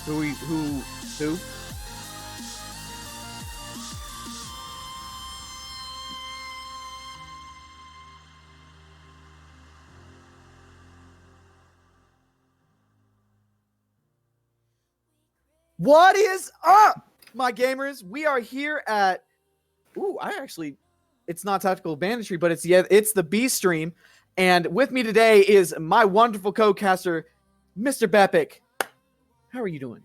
Who? What is up, my gamers? We are here at it's not Tactical Banditry, but it's the B stream. And with me today is my wonderful co-caster, Mr. Bepic. How are you doing?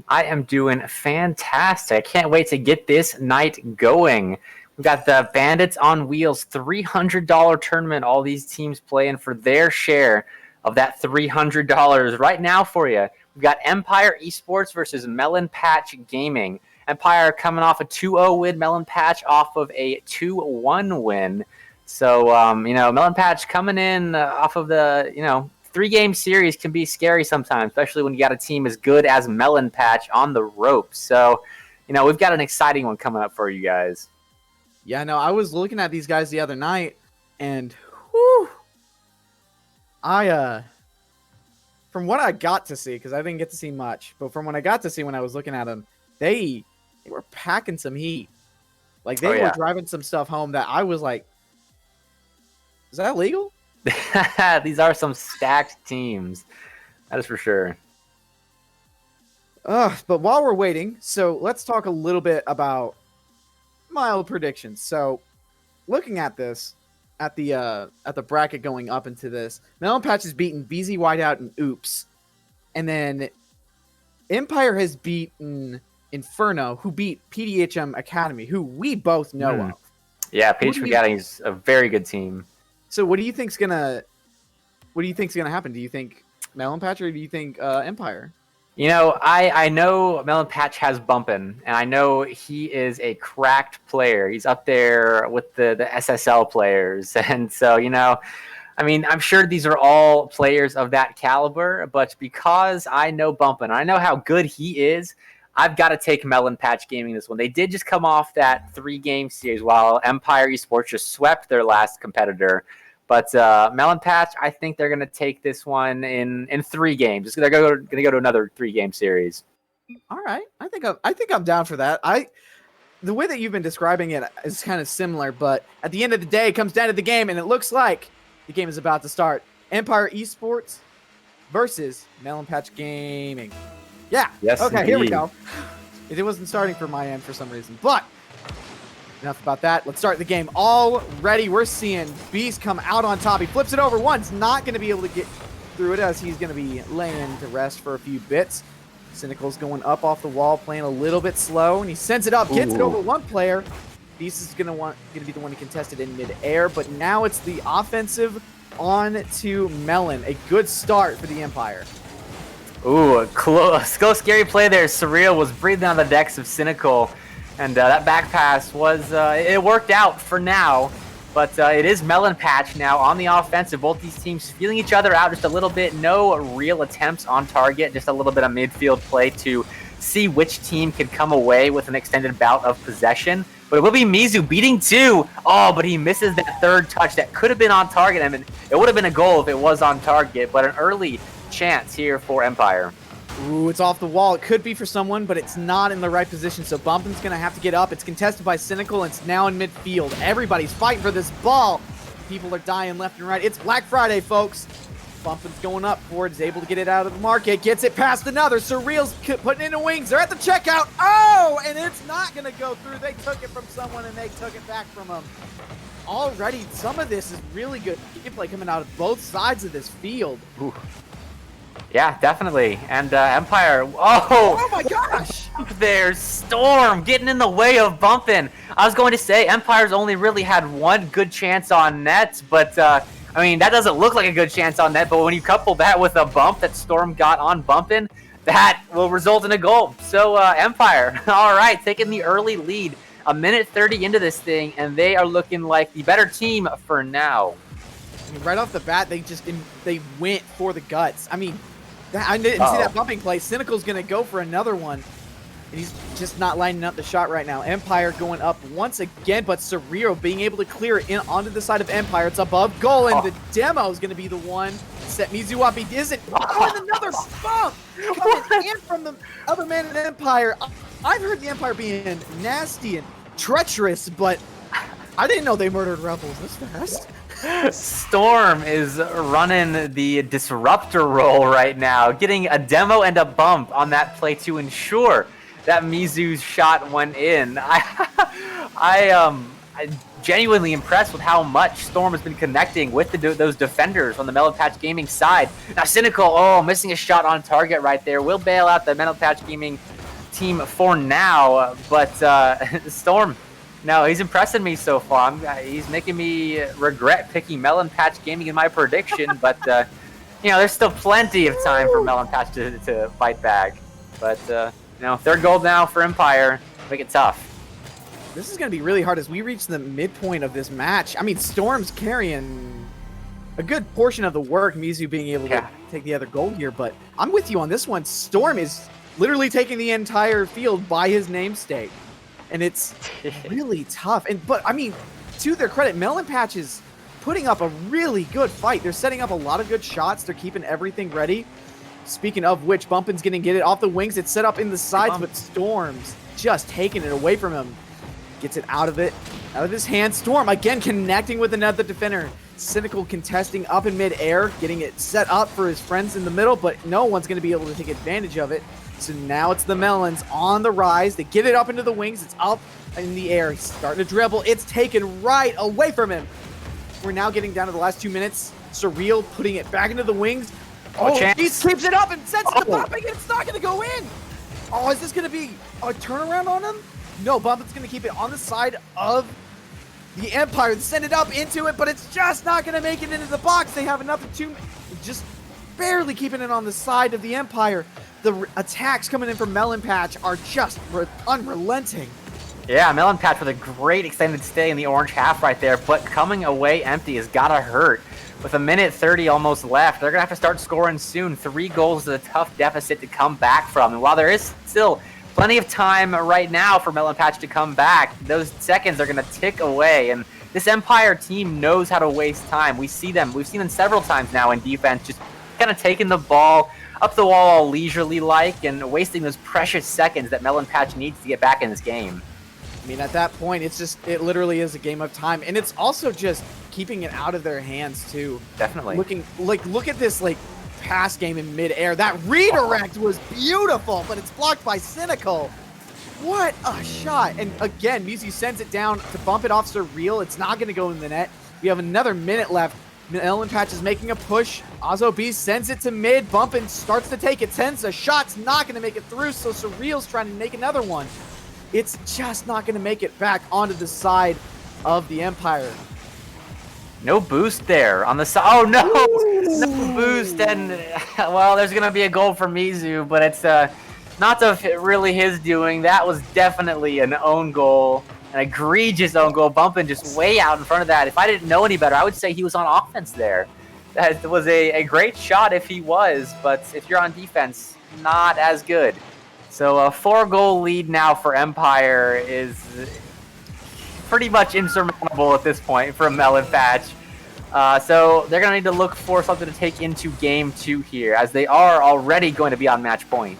I am doing fantastic. I can't wait to get this night going. We've got the Bandits on Wheels $300 tournament. All these teams playing for their share of that $300 right now for you. We've got Empire Esports versus Melon Patch Gaming. Empire coming off a 2-0 win, Melon Patch off of a 2-1 win. So, Melon Patch coming in off of the, 3-game series can be scary sometimes, especially when you got a team as good as Melon Patch on the ropes. So, we've got an exciting one coming up for you guys. Yeah, no, I was looking at these guys the other night, and from what I got to see, because I didn't get to see much, but from what I got to see when I was looking at them, they were packing some heat. Like, they were driving some stuff home that I was like, is that legal? These are some stacked teams. That is for sure. But while we're waiting, so let's talk a little bit about mild predictions. So, looking at this, at the bracket going up into this, Melon Patch has beaten BZ Whiteout and Oops, and then Empire has beaten Inferno, who beat PDHM Academy, who we both know of. Yeah, PDHM Academy is a very good team. So, what do you think's gonna happen? Do you think Melon Patch or do you think Empire? I know Melon Patch has bumping, and I know he is a cracked player. He's up there with the SSL players. And so, I'm sure these are all players of that caliber, but because I know bumping, I know how good he is, I've got to take Melon Patch Gaming this one. They did just come off that 3-game series while Empire Esports just swept their last competitor. But Melon Patch, I think they're going to take this one in 3 games. They're going to go to another 3-game series. All right, I think I'm down for that. The way that you've been describing it is kind of similar, but at the end of the day, it comes down to the game, and it looks like the game is about to start. Empire Esports versus Melon Patch Gaming. Yeah. Yes. Okay, indeed. Here we go. It wasn't starting from my end for some reason, but. Enough about that. Let's start the game. Already, we're seeing Beast come out on top. He flips it over once. Not going to be able to get through it as he's going to be laying to rest for a few bits. Cynical's going up off the wall, playing a little bit slow, and he sends it up, gets it over one player. Beast is going to be the one to contest it in midair, but now it's the offensive on to Melon. A good start for the Empire. Ooh, close scary play there. Surreal was breathing on the decks of Cynical. And that back pass it worked out for now, but it is Melon Patch now on the offensive. Both these teams feeling each other out just a little bit. No real attempts on target, just a little bit of midfield play to see which team can come away with an extended bout of possession. But it will be Mizu beating 2. Oh, but he misses that third touch that could have been on target. I mean, it would have been a goal if it was on target, but an early chance here for Empire. Ooh, it's off the wall. It could be for someone, but it's not in the right position, so Bumpin's going to have to get up. It's contested by Cynical, and it's now in midfield. Everybody's fighting for this ball. People are dying left and right. It's Black Friday, folks. Bumpin's going up for it. Is able to get it out of the market. Gets it past another. Surreal's putting in the wings. They're at the checkout. Oh, and it's not going to go through. They took it from someone, and they took it back from him. Already, some of this is really good gameplay coming out of both sides of this field. Ooh. Yeah, definitely. And Empire, oh my gosh! There's Storm getting in the way of bumping. I was going to say Empire's only really had one good chance on net, but that doesn't look like a good chance on net, but when you couple that with a bump that Storm got on bumping, that will result in a goal. So Empire, all right, taking the early lead. A minute 30 into this thing, and they are looking like the better team for now. Right off the bat, they went for the guts. I didn't see that bumping play. Cynical's going to go for another one. And he's just not lining up the shot right now. Empire going up once again, but Surreal being able to clear it in onto the side of Empire. It's above goal, and the demo is going to be the one set. Mizuwabi isn't. Oh, and another bump coming in from the other man in Empire. I've heard the Empire being nasty and treacherous, but I didn't know they murdered rebels this fast. Storm is running the disruptor role right now, getting a demo and a bump on that play to ensure that Mizu's shot went in. I'm genuinely impressed with how much Storm has been connecting with those defenders on the Melon Patch Gaming side. Now Cynical, missing a shot on target right there. Will bail out the Melon Patch Gaming team for now, but Storm, no, he's impressing me so far. He's making me regret picking Melon Patch Gaming in my prediction, but there's still plenty of time for Melon Patch to fight back. But third gold now for Empire. Make it tough. This is going to be really hard as we reach the midpoint of this match. I mean, Storm's carrying a good portion of the work, Mizu being able to take the other gold here, but I'm with you on this one. Storm is literally taking the entire field by his namesake, and it's really tough. But I mean, to their credit, Melon Patch is putting up a really good fight. They're setting up a lot of good shots. They're keeping everything ready. Speaking of which, Bumpin's going to get it off the wings. It's set up in the sides, but Storm's just taking it away from him. Gets it out of his hand. Storm again connecting with another defender. Cynical contesting up in midair, getting it set up for his friends in the middle, but no one's going to be able to take advantage of it. So now it's the Melons on the rise. They get it up into the wings. It's up in the air. He's starting to dribble. It's taken right away from him. We're now getting down to the last 2 minutes. Surreal putting it back into the wings. He keeps it up and sends it to Bumping, and it's not going to go in. Oh, is this going to be a turnaround on him? No, Bumpin's going to keep it on the side of the Empire. Send it up into it, but it's just not going to make it into the box. They have another 2, just barely keeping it on the side of the Empire. The attacks coming in from Melon Patch are just unrelenting. Yeah, Melon Patch with a great extended stay in the orange half right there, but coming away empty has got to hurt. With 1:30 almost left, they're going to have to start scoring soon. 3 goals is a tough deficit to come back from. And while there is still plenty of time right now for Melon Patch to come back, those seconds are going to tick away. And this Empire team knows how to waste time. We've seen them several times now in defense, just kind of taking the ball up the wall all leisurely-like and wasting those precious seconds that Melon Patch needs to get back in this game. I mean, at that point, it literally is a game of time. And it's also just keeping it out of their hands, too. Definitely. Look at this, pass game in midair. That redirect was beautiful, but it's blocked by Cynical. What a shot. And again, Mizu sends it down to bump it off Surreal. It's not going to go in the net. We have another minute left. Melon Patch is making a push. Azo B sends it to mid. Bumpin starts to take it. Sends a shot's not going to make it through, so Surreal's trying to make another one. It's just not going to make it back onto the side of the Empire. No boost there on the side. Oh, no! No boost, and, well, there's going to be a goal for Mizu, but it's not really his doing. That was definitely an own goal, an egregious own goal. Bumpin just way out in front of that. If I didn't know any better, I would say he was on offense there. That was a great shot if he was, but if you're on defense, not as good. So a 4-goal lead now for Empire is pretty much insurmountable at this point for Melon Patch. So they're going to need to look for something to take into Game 2 here, as they are already going to be on match point.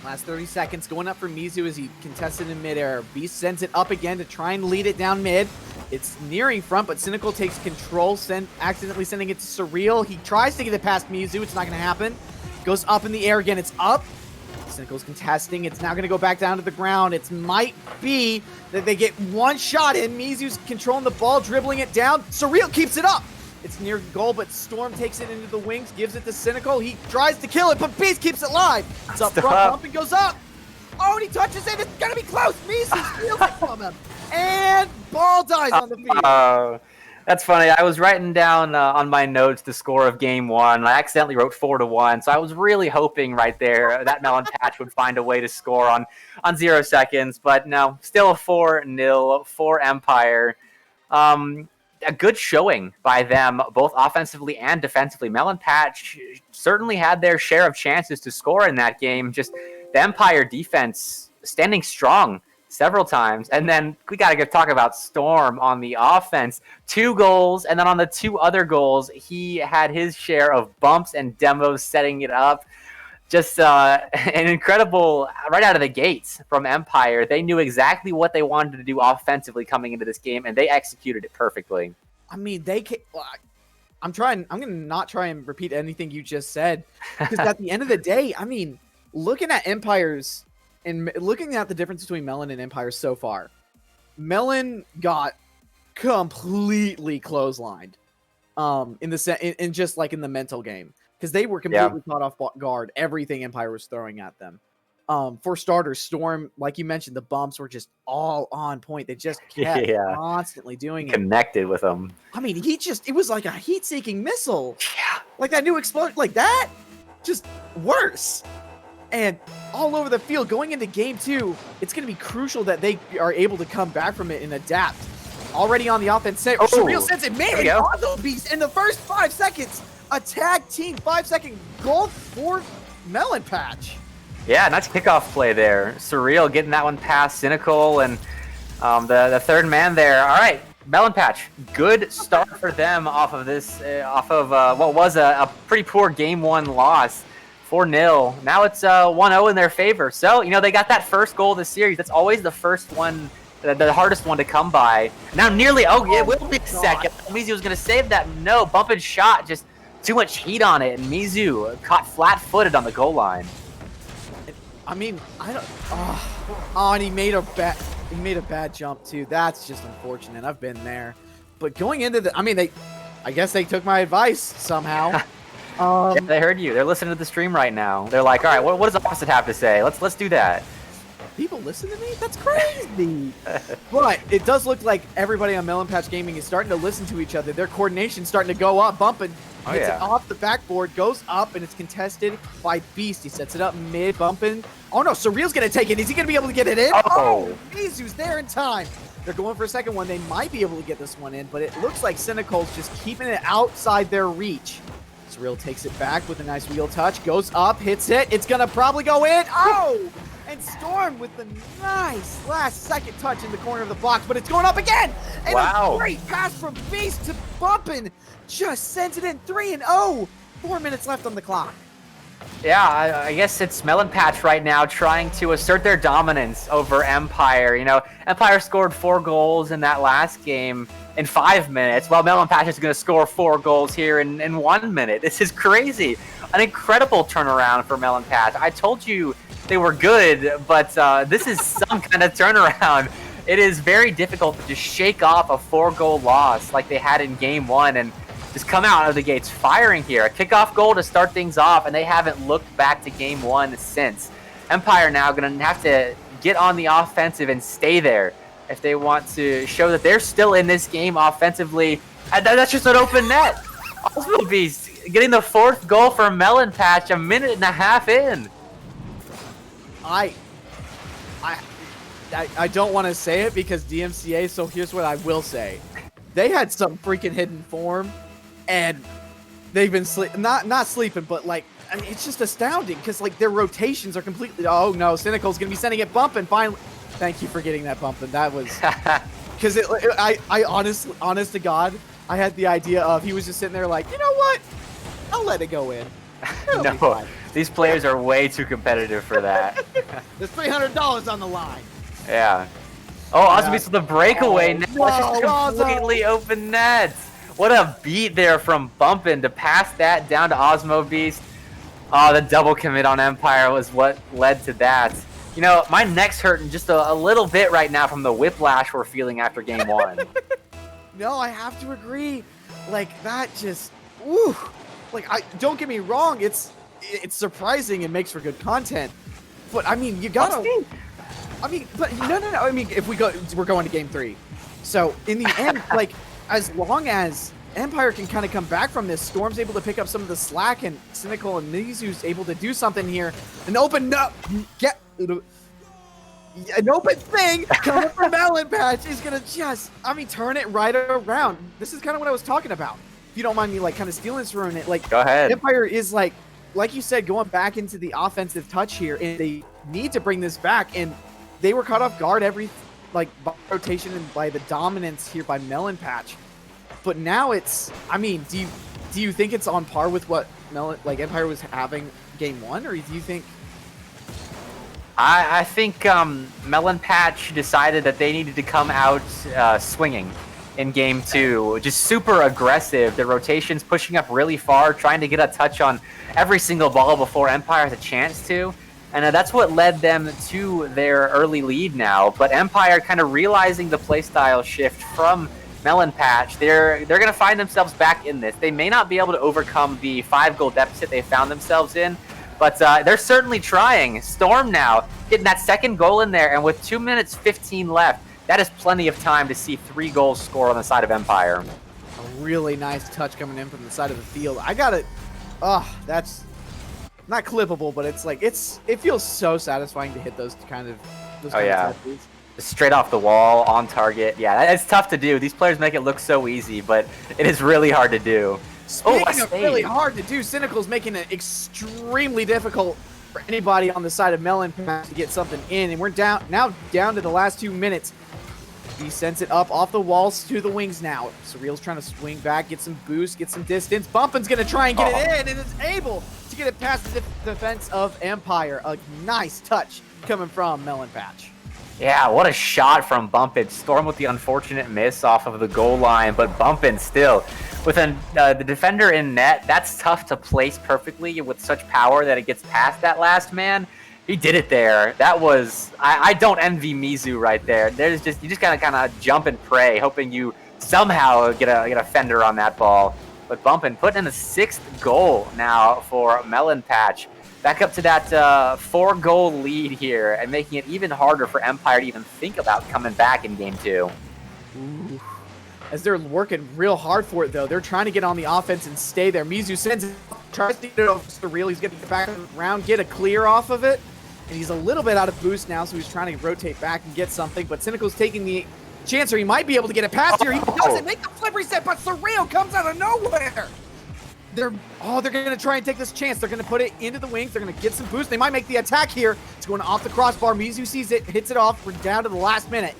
Last 30 seconds going up for Mizu as he contested in midair. Beast sends it up again to try and lead it down mid. It's nearing front, but Cynical takes control, accidentally sending it to Surreal. He tries to get it past Mizu. It's not going to happen. Goes up in the air again. It's up. Cynical's contesting. It's now going to go back down to the ground. It might be that they get one shot in. Mizu's controlling the ball, dribbling it down. Surreal keeps it up. It's near goal, but Storm takes it into the wings, gives it to Cynical. He tries to kill it, but Beast keeps it live. It's up front, Bumpin goes up. Oh, and he touches it. It's going to be close. Mizu steals it from him. And ball dies on the field. That's funny. I was writing down on my notes the score of Game 1. I accidentally wrote 4-1, so I was really hoping right there that Melon Patch would find a way to score on 0 seconds. But no, still a 4-0 for Empire. A good showing by them, both offensively and defensively. Melon Patch certainly had their share of chances to score in that game. Just the Empire defense standing strong several times. And then we got to talk about Storm on the offense. 2 goals, and then on the 2 other goals, he had his share of bumps and demos setting it up. Just an incredible, right out of the gates from Empire. They knew exactly what they wanted to do offensively coming into this game, and they executed it perfectly. I mean, I'm going to not try and repeat anything you just said, because at the end of the day, I mean, looking at Empires and looking at the difference between Melon and Empire so far, Melon got completely clotheslined in just like in the mental game. Because they were completely caught off guard. Everything Empire was throwing at them. For starters, Storm, like you mentioned, the bumps were just all on point. They just kept constantly doing it. Connected with them. I mean, it was like a heat-seeking missile. Yeah. Like that new explosion, like that, just worse. And all over the field, going into game 2, it's going to be crucial that they are able to come back from it and adapt. Already on the offense, Surreal sends it, man, Auto Beast in the first 5 seconds. A tag team 5-second goal for Melon Patch. Yeah, nice kickoff play there. Surreal getting that one past Cynical and the third man there. All right, Melon Patch, good start for them off of this, what was a pretty poor game 1 loss. 4-0. Now it's 1-0 in their favor. So, they got that first goal of the series. That's always the first one, the hardest one to come by. Now nearly, it will be the second. Mizu was going to save that. No, bumping shot, just too much heat on it, and Mizu caught flat-footed on the goal line. I mean, I don't. And he made a bad jump too. That's just unfortunate. I've been there. But going into I guess they took my advice somehow. Yeah, they heard you. They're listening to the stream right now. They're like, all right, what does the opposite have to say? Let's do that. People listen to me? That's crazy. But it does look like everybody on Melon Patch Gaming is starting to listen to each other. Their coordination's starting to go up, bumping. Hits it off the backboard, goes up, and it's contested by Beast. He sets it up mid, bumping. Oh no, Surreal's going to take it. Is he going to be able to get it in? Oh, Mizu's there in time. They're going for a second one. They might be able to get this one in, but it looks like Cynical's just keeping it outside their reach. Surreal takes it back with a nice wheel touch, goes up, hits it. It's going to probably go in. Oh! And Storm with the nice last-second touch in the corner of the box, but it's going up again! And a great pass from Beast to Bumpin'. Just sends it in 3-0. 4 minutes left on the clock. Yeah, I guess it's Melon Patch right now trying to assert their dominance over Empire. Empire scored 4 goals in that last game in 5 minutes, while Melon Patch is going to score 4 goals here in 1 minute. This is crazy. An incredible turnaround for Melon Patch. I told you they were good, but this is some kind of turnaround. It is very difficult to just shake off a 4-goal loss like they had in game 1 and just come out of the gates firing here. A kickoff goal to start things off, and they haven't looked back to game 1 since. Empire now going to have to get on the offensive and stay there if they want to show that they're still in this game offensively. And that's just an open net. Also Beast getting the 4th goal for Melon Patch a minute and a half in. I don't want to say it because DMCA, so here's what I will say. They had some freaking hidden form, and they've been not sleeping, but it's just astounding because their rotations are completely. Oh no, Cynical's gonna be sending it bumping. Finally, thank you for getting that bumping. That was because I honest to God, I had the idea of he was just sitting there like, you know what, I'll let it go in. No, these players are way too competitive for that. There's $300 on the line. Yeah. Oh, Osmobeast with the breakaway. Now it's just completely open nets. What a beat there from Bumpin' to pass that down to Osmobeast. Oh, the double commit on Empire was what led to that. My neck's hurting just a little bit right now from the whiplash we're feeling after game 1. No, I have to agree. That just, woo. Don't get me wrong, it's surprising and makes for good content. But I mean, you gotta. But no. I mean, if we're going to game 3. So in the end, as long as Empire can kind of come back from this, Storm's able to pick up some of the slack, and Cynical and Mizu's able to do something here. An open thing coming from Melon Patch is gonna just, turn it right around. This is kind of what I was talking about. If you don't mind me, kind of stealing this from it, go ahead. Empire is like you said, going back into the offensive touch here, and they need to bring this back. And they were caught off guard every by rotation and by the dominance here by Melon Patch. But now it's, I mean, do you think it's on par with what Empire was having game 1, or do you think? I think Melon Patch decided that they needed to come out swinging in game 2. Just super aggressive. The rotations pushing up really far, trying to get a touch on every single ball before Empire has a chance to. And that's what led them to their early lead now. But Empire kind of realizing the playstyle shift from Melon Patch, they're going to find themselves back in this. They may not be able to overcome the 5-goal deficit they found themselves in, but they're certainly trying. Storm now getting that second goal in there, and with 2 minutes 15 left, that is plenty of time to see 3 goals score on the side of Empire. A really nice touch coming in from the side of the field. I got it. That's not clippable, but it's like it feels so satisfying to hit those kind of touches. Straight off the wall, on target. Yeah, it's tough to do. These players make it look so easy, but it is really hard to do. Speaking of really hard to do, Cynical's making it extremely difficult for anybody on the side of Melon Patch to get something in, and we're down to the last 2 minutes. He sends it up off the walls to the wings now. Surreal's trying to swing back, get some boost, get some distance. Bumpin's going to try and get it in, and is able to get it past the defense of Empire. A nice touch coming from Melon Patch. Yeah, what a shot from Bumpin. Storm with the unfortunate miss off of the goal line, but Bumpin still with the defender in net. That's tough to place perfectly with such power that it gets past that last man. He did it there. That was, I don't envy Mizu right there. You just gotta kind of jump and pray, hoping you somehow get a fender on that ball. But Bumpin putting in the 6th goal now for Melon Patch. Back up to that 4-goal lead here, and making it even harder for Empire to even think about coming back in game 2. Ooh. As they're working real hard for it, though. They're trying to get on the offense and stay there. Mizu sends it, tries to get it over Surreal. He's going to get back around, get a clear off of it. And he's a little bit out of boost now, so he's trying to rotate back and get something. But Cynical's taking the chance, or he might be able to get it past here. He doesn't make the flip reset, but Surreal comes out of nowhere. They're going to try and take this chance. They're going to put it into the wings. They're going to get some boost. They might make the attack here. It's going off the crossbar. Mizu sees it, hits it off. We're down to the last minute.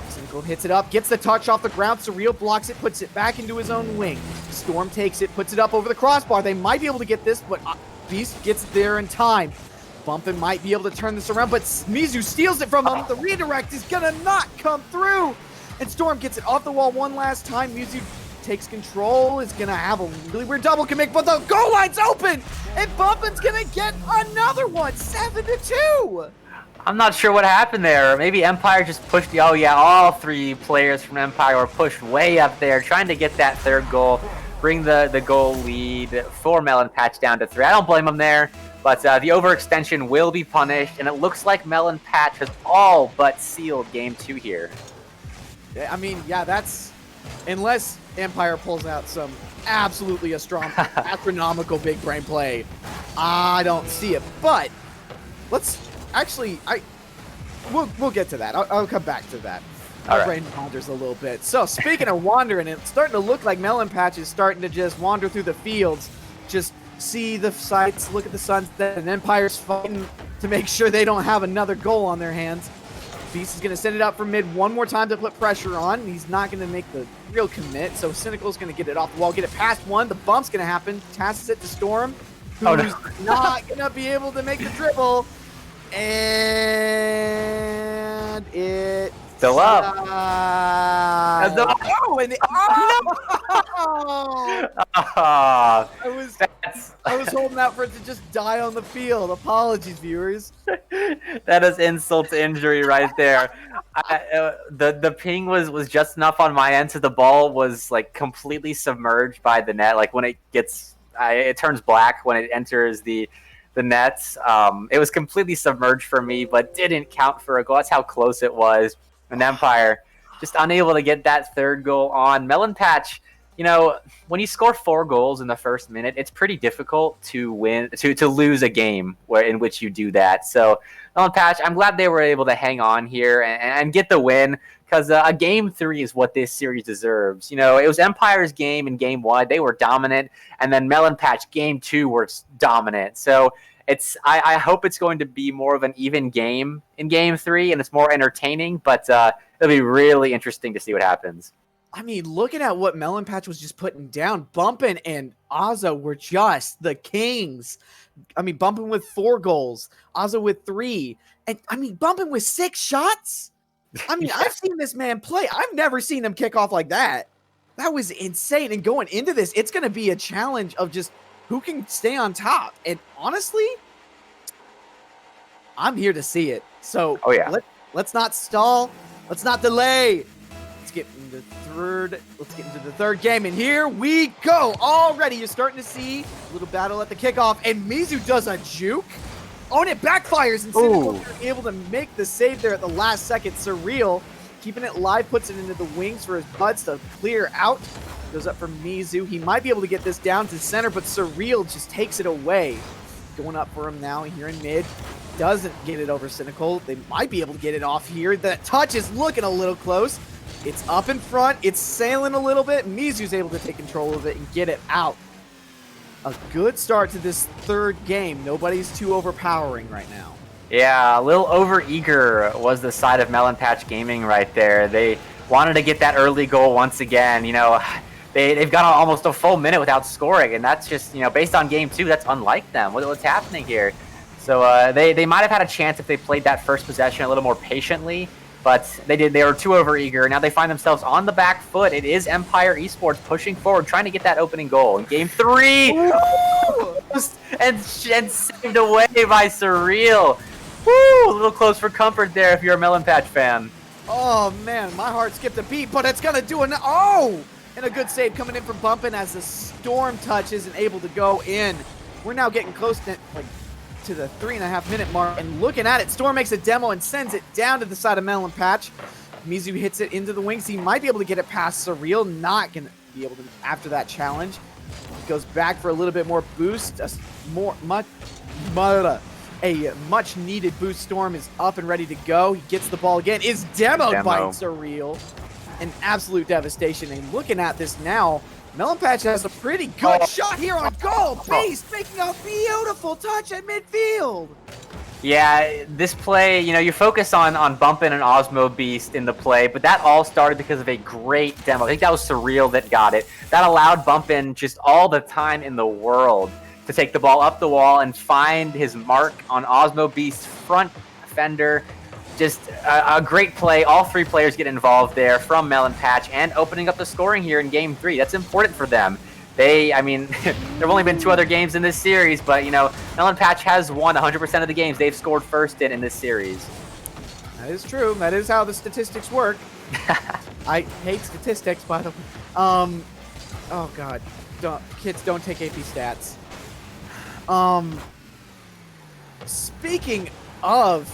Cynical hits it up, gets the touch off the ground. Surreal blocks it, puts it back into his own wing. Storm takes it, puts it up over the crossbar. They might be able to get this, but Beast gets there in time. Bumpin might be able to turn this around, but Mizu steals it from him. The redirect is going to not come through. And Storm gets it off the wall one last time. Mizu takes control, is going to have a really weird double commit, but the goal line's open, and Bumpin's going to get another one, 7-2. I'm not sure what happened there. Maybe Empire just pushed all 3 players from Empire were pushed way up there, trying to get that 3rd goal, bring the goal lead for Melon Patch down to 3. I don't blame them there, but the overextension will be punished, and it looks like Melon Patch has all but sealed game 2 here. I mean, yeah, that's, unless Empire pulls out some absolutely astronomical big brain play, I don't see it. But let's actually, we'll get to that. I'll come back to that. My brain wanders a little bit. So speaking of wandering, it's starting to look like Melon Patch is starting to just wander through the fields, just see the sights, look at the sunset, and Empire's fighting to make sure they don't have another goal on their hands. Beast is going to send it up from mid one more time to put pressure on. He's not going to make the real commit, so Cynical's going to get it off the wall, get it past one. The bump's going to happen. Passes it to Storm, who's not going to be able to make the dribble. And it still up. I was holding out for it to just die on the field. Apologies, viewers. That is insult to injury right there. The ping was just enough on my end, so the ball was like completely submerged by the net. Like when it gets, it turns black when it enters the nets. It was completely submerged for me, but didn't count for a goal. That's how close it was. And Empire just unable to get that 3rd goal on. Melon Patch, you know, when you score 4 goals in the first minute, it's pretty difficult to lose a game in which you do that. So Melon Patch, I'm glad they were able to hang on here and get the win, because a game 3 is what this series deserves. You know, it was Empire's game in game 1. They were dominant, and then Melon Patch game 2 were dominant. So I hope it's going to be more of an even game in Game 3, and it's more entertaining, but it'll be really interesting to see what happens. I mean, looking at what Melon Patch was just putting down, Bumpin' and Ozzo were just the kings. I mean, Bumpin' with 4 goals, Ozzo with 3. And, I mean, Bumpin' with 6 shots? I mean, I've seen this man play. I've never seen him kick off like that. That was insane. And going into this, it's going to be a challenge of just who can stay on top. And honestly, I'm here to see it. So let's not stall. Let's not delay. Let's get into the third game. And here we go. Already you're starting to see a little battle at the kickoff. And Mizu does a juke. Oh, and it backfires. And Cynical are able to make the save there at the last second. Surreal keeping it live, puts it into the wings for his buds to clear out. Goes up for Mizu. He might be able to get this down to center, but Surreal just takes it away. Going up for him now here in mid. Doesn't get it over Cynical. They might be able to get it off here. That touch is looking a little close. It's up in front. It's sailing a little bit. Mizu's able to take control of it and get it out. A good start to this third game. Nobody's too overpowering right now. Yeah, a little overeager was the side of Melon Patch Gaming right there. They wanted to get that early goal once again. You know, they've gone almost a full minute without scoring, and that's just, you know, based on game 2, that's unlike them. What's happening here? So they might have had a chance if they played that first possession a little more patiently, but they were too overeager. Now they find themselves on the back foot. It is Empire Esports pushing forward, trying to get that opening goal in game 3. and saved away by Surreal. Woo! A little close for comfort there if you're a Melon Patch fan. Oh, man, my heart skipped a beat, but it's going to do oh! And a good save coming in from Bumpin' as the Storm touch isn't able to go in. We're now getting close to the 3.5 minute mark, and looking at it, Storm makes a demo and sends it down to the side of Melon Patch. Mizu hits it into the wings. He might be able to get it past Surreal. Not going to be able to after that challenge. He goes back for a little bit more boost. A much needed boost. Storm is up and ready to go. He gets the ball again. Is demoed by Surreal. An absolute devastation. And looking at this now, Melon Patch has a pretty good shot here on goal. Beast making a beautiful touch at midfield. Yeah, this play, you know, you focus on Bumpin' and Osmo Beast in the play, but that all started because of a great demo. I think that was Surreal that got it. That allowed Bumpin' just all the time in the world to take the ball up the wall and find his mark on Osmo Beast's front fender. Just a great play. All 3 players get involved there from Melon Patch and opening up the scoring here in game 3. That's important for them. I mean, there have only been 2 other games in this series, but, you know, Melon Patch has won 100% of the games they've scored first in this series. That is true. That is how the statistics work. I hate statistics, by the way. Oh, God. Kids, don't take AP stats. Speaking of...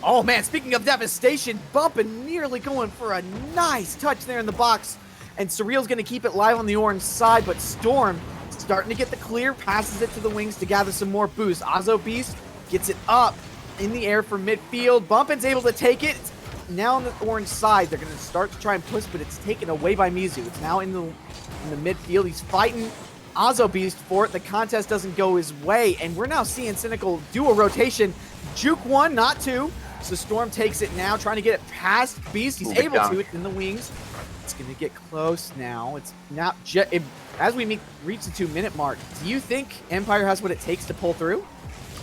Oh, man, speaking of devastation, Bumpin' nearly going for a nice touch there in the box. And Surreal's going to keep it live on the orange side, but Storm starting to get the clear, passes it to the wings to gather some more boost. Ozzo Beast gets it up in the air for midfield. Bumpin's able to take it. It's now on the orange side. They're going to start to try and push, but it's taken away by Mizu. It's now in the midfield. He's fighting Ozzo Beast for it. The contest doesn't go his way, and we're now seeing Cynical do a rotation. Juke 1, not 2. So Storm takes it now, trying to get it past Beast. He's able to. It's in the wings. It's going to get close now. It's not as we reach the 2-minute mark. Do you think Empire has what it takes to pull through?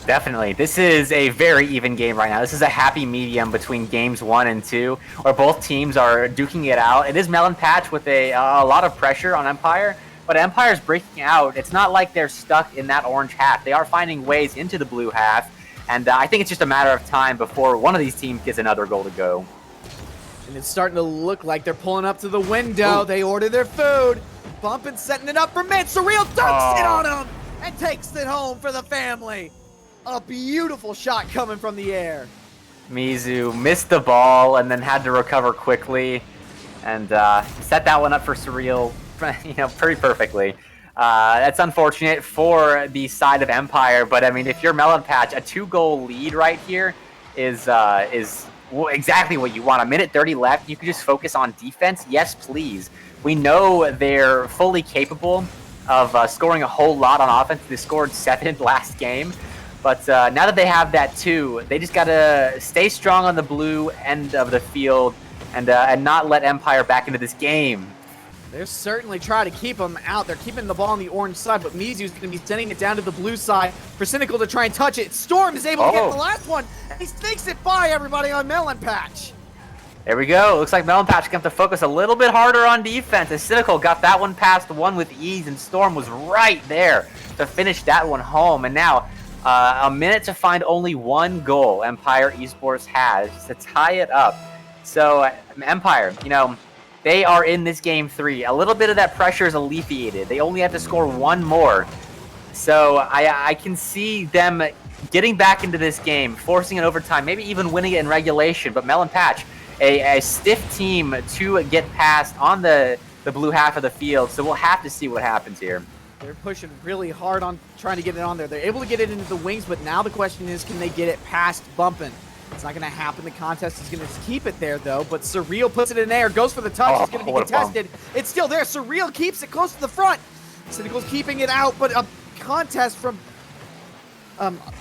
Definitely. This is a very even game right now. This is a happy medium between games 1 and 2, where both teams are duking it out. It is Melon Patch with a lot of pressure on Empire, but Empire's breaking out. It's not like they're stuck in that orange half. They are finding ways into the blue half, and I think it's just a matter of time before one of these teams gets another goal to go. And it's starting to look like they're pulling up to the window. Ooh. They order their food. Bumpin' setting it up for mid. Surreal dunks it on him and takes it home for the family. A beautiful shot coming from the air. Mizu missed the ball and then had to recover quickly and set that one up for Surreal, you know, pretty perfectly. That's unfortunate for the side of Empire, but I mean, if you're Melon Patch, a 2-goal lead right here is exactly what you want. A minute 30 left. You can just focus on defense. Yes, please. We know they're fully capable of scoring a whole lot on offense. They scored 7 last game. But now that they have that too, they just got to stay strong on the blue end of the field and not let Empire back into this game. They're certainly trying to keep them out. They're keeping the ball on the orange side, but Mizu's going to be sending it down to the blue side for Cynical to try and touch it. Storm is able to get the last one, and he sneaks it by everybody on Melon Patch. There we go. Looks like Melon Patch going to have to focus a little bit harder on defense, as Cynical got that one past one with ease, and Storm was right there to finish that one home. And now, a minute to find only one goal Empire Esports has to tie it up. So, Empire, you know, they are in this game 3. A little bit of that pressure is alleviated. They only have to score one more. So I can see them getting back into this game, forcing an overtime, maybe even winning it in regulation. But Melon Patch, a stiff team to get past on the blue half of the field. So we'll have to see what happens here. They're pushing really hard on trying to get it on there. They're able to get it into the wings, but now the question is, can they get it past Bumpin'? It's not going to happen. The contest is going to keep it there, though. But Surreal puts it in air, goes for the touch. It's going to be contested. It's still there. Surreal keeps it close to the front. Cynical's keeping it out, but a contest from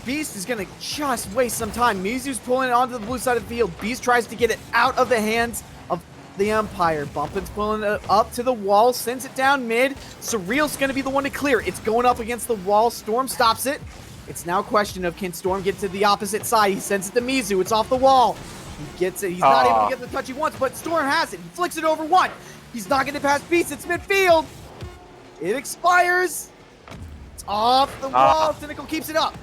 Beast is going to just waste some time. Mizu's pulling it onto the blue side of the field. Beast tries to get it out of the hands of the Empire. Bumpin's pulling it up to the wall, sends it down mid. Surreal's going to be the one to clear. It's going up against the wall. Storm stops it. It's now a question of, can Storm get to the opposite side? He sends it to Mizu. It's off the wall. He gets it. He's not able to get the touch he wants, but Storm has it. He flicks it over one. He's not going to pass Beast. It's midfield. It expires. It's off the wall. Cynical keeps it up.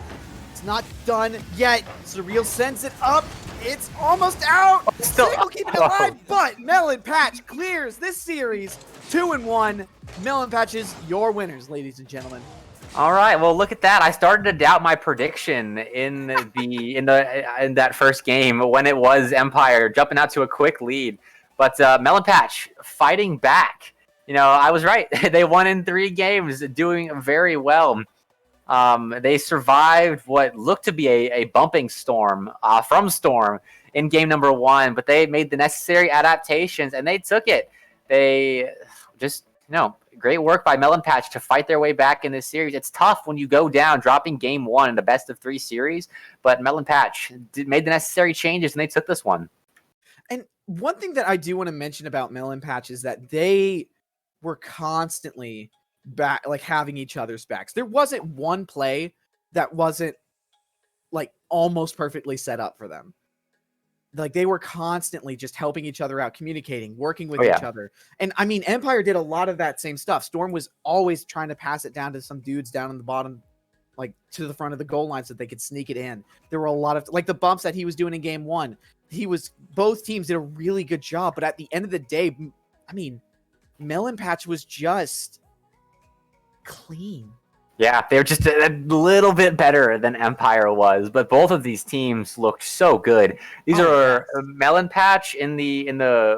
It's not done yet. Surreal sends it up. It's almost out. Cynical keeping it alive, but Melon Patch clears this series 2-1. Melon Patch is your winners, ladies and gentlemen. All right, well, look at that. I started to doubt my prediction in that first game when it was Empire jumping out to a quick lead. But Melon Patch fighting back. You know, I was right. They won in 3 games, doing very well. They survived what looked to be a bumping Storm from Storm in game number 1, but they made the necessary adaptations and they took it. They just, you know, great work by Melon Patch to fight their way back in this series. It's tough when you go down, dropping game 1 in the best of 3 series, but Melon Patch made the necessary changes and they took this one. And one thing that I do want to mention about Melon Patch is that they were constantly back, like having each other's backs. There wasn't one play that wasn't like almost perfectly set up for them. Like, they were constantly just helping each other out, communicating, working with each other. And I mean, Empire did a lot of that same stuff. Storm was always trying to pass it down to some dudes down in the bottom, like to the front of the goal line so that they could sneak it in. There were a lot of, like, the bumps that he was doing in game 1. Both teams did a really good job. But at the end of the day, I mean, Melon Patch was just clean. Yeah, they were just a little bit better than Empire was, but both of these teams looked so good. These are Melon Patch in the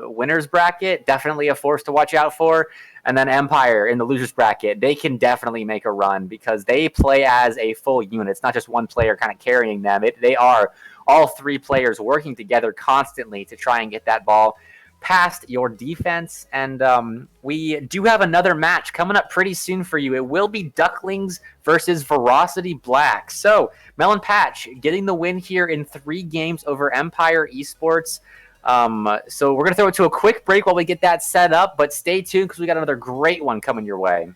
winners bracket, definitely a force to watch out for, and then Empire in the losers bracket. They can definitely make a run because they play as a full unit. It's not just one player kind of carrying them. They are all 3 players working together constantly to try and get that ball past your defense. And we do have another match coming up pretty soon for you. It will be Ducklings versus Veracity Black. So Melon Patch getting the win here in 3 games over Empire Esports. So we're going to throw it to a quick break while we get that set up, but stay tuned because we got another great one coming your way.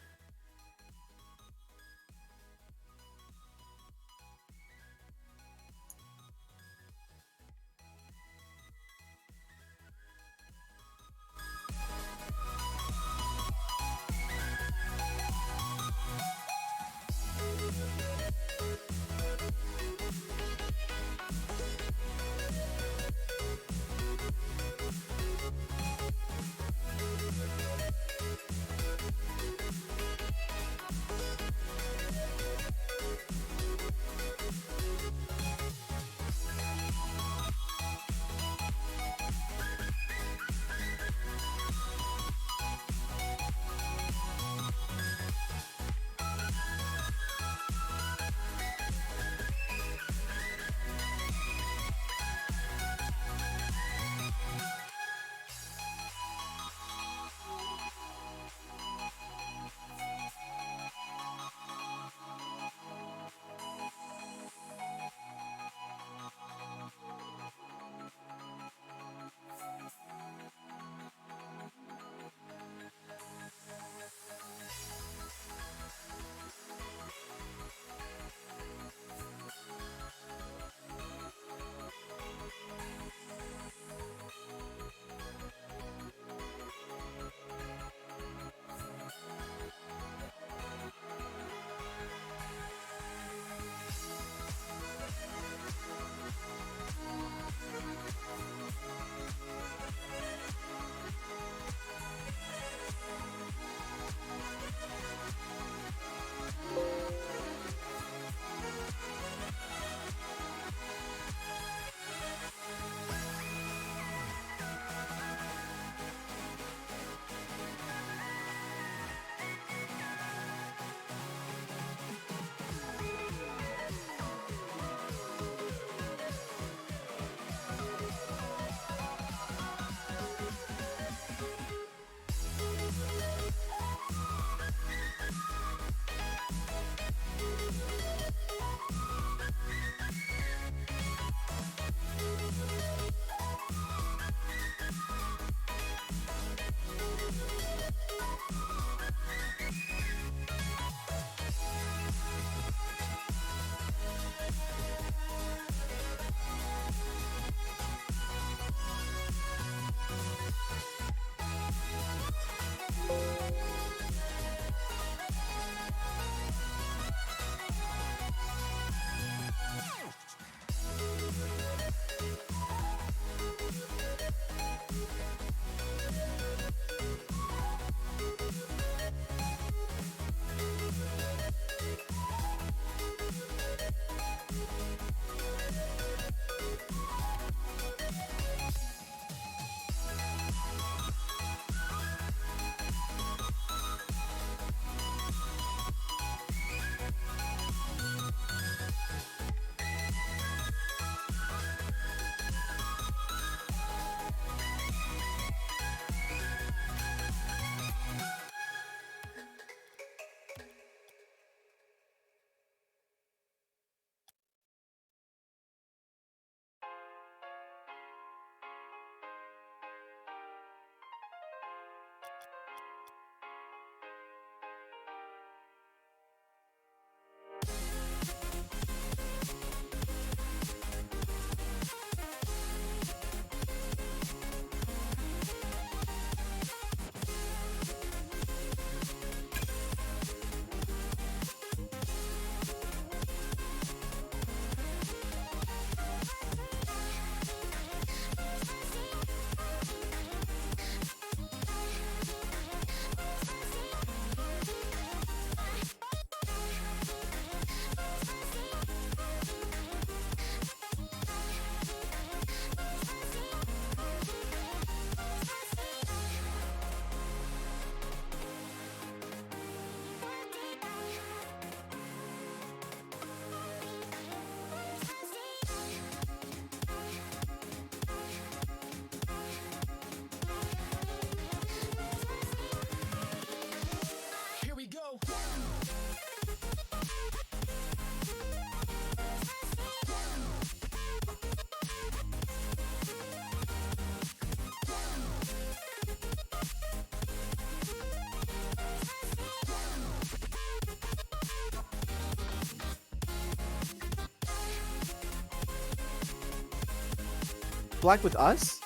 Black with us?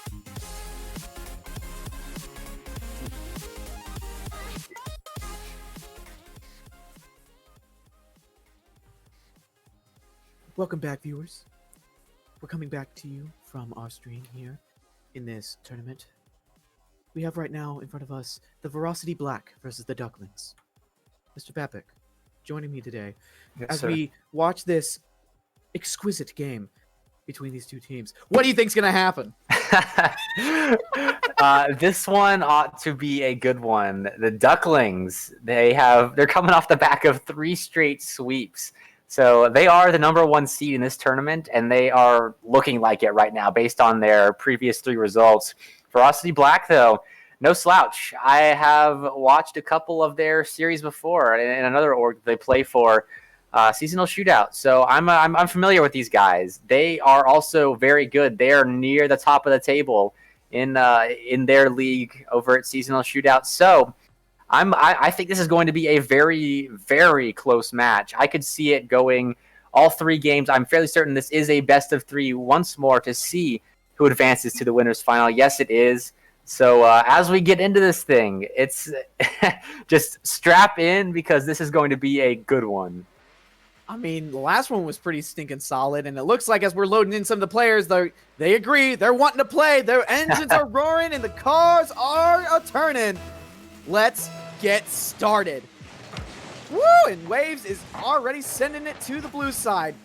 Welcome back, viewers. We're coming back to you from our stream here in this tournament. We have right now in front of us the Veracity Black versus the Ducklings. Mr. Papik, joining me today as we watch this exquisite game between these two teams. What do you think's gonna happen? This one ought to be a good one. The Ducklings, they're coming off the back of 3 straight sweeps. So they are the #1 seed in this tournament, and they are looking like it right now based on their previous 3 results. Veracity Black, though, no slouch. I have watched a couple of their series before in another org they play for, Seasonal Shootout. So I'm familiar with these guys. They are also very good. They are near the top of the table in their league over at Seasonal Shootout. So I think this is going to be a very, very close match. I could see it going all 3 games. I'm fairly certain this is a best of 3 once more to see who advances to the winners final. Yes, it is. So as we get into this thing, it's just strap in because this is going to be a good one. I mean, the last one was pretty stinking solid, and it looks like as we're loading in some of the players, they agree. They're wanting to play. Their engines are roaring, and the cars are a-turning. Let's get started. Woo! And Waves is already sending it to the blue side.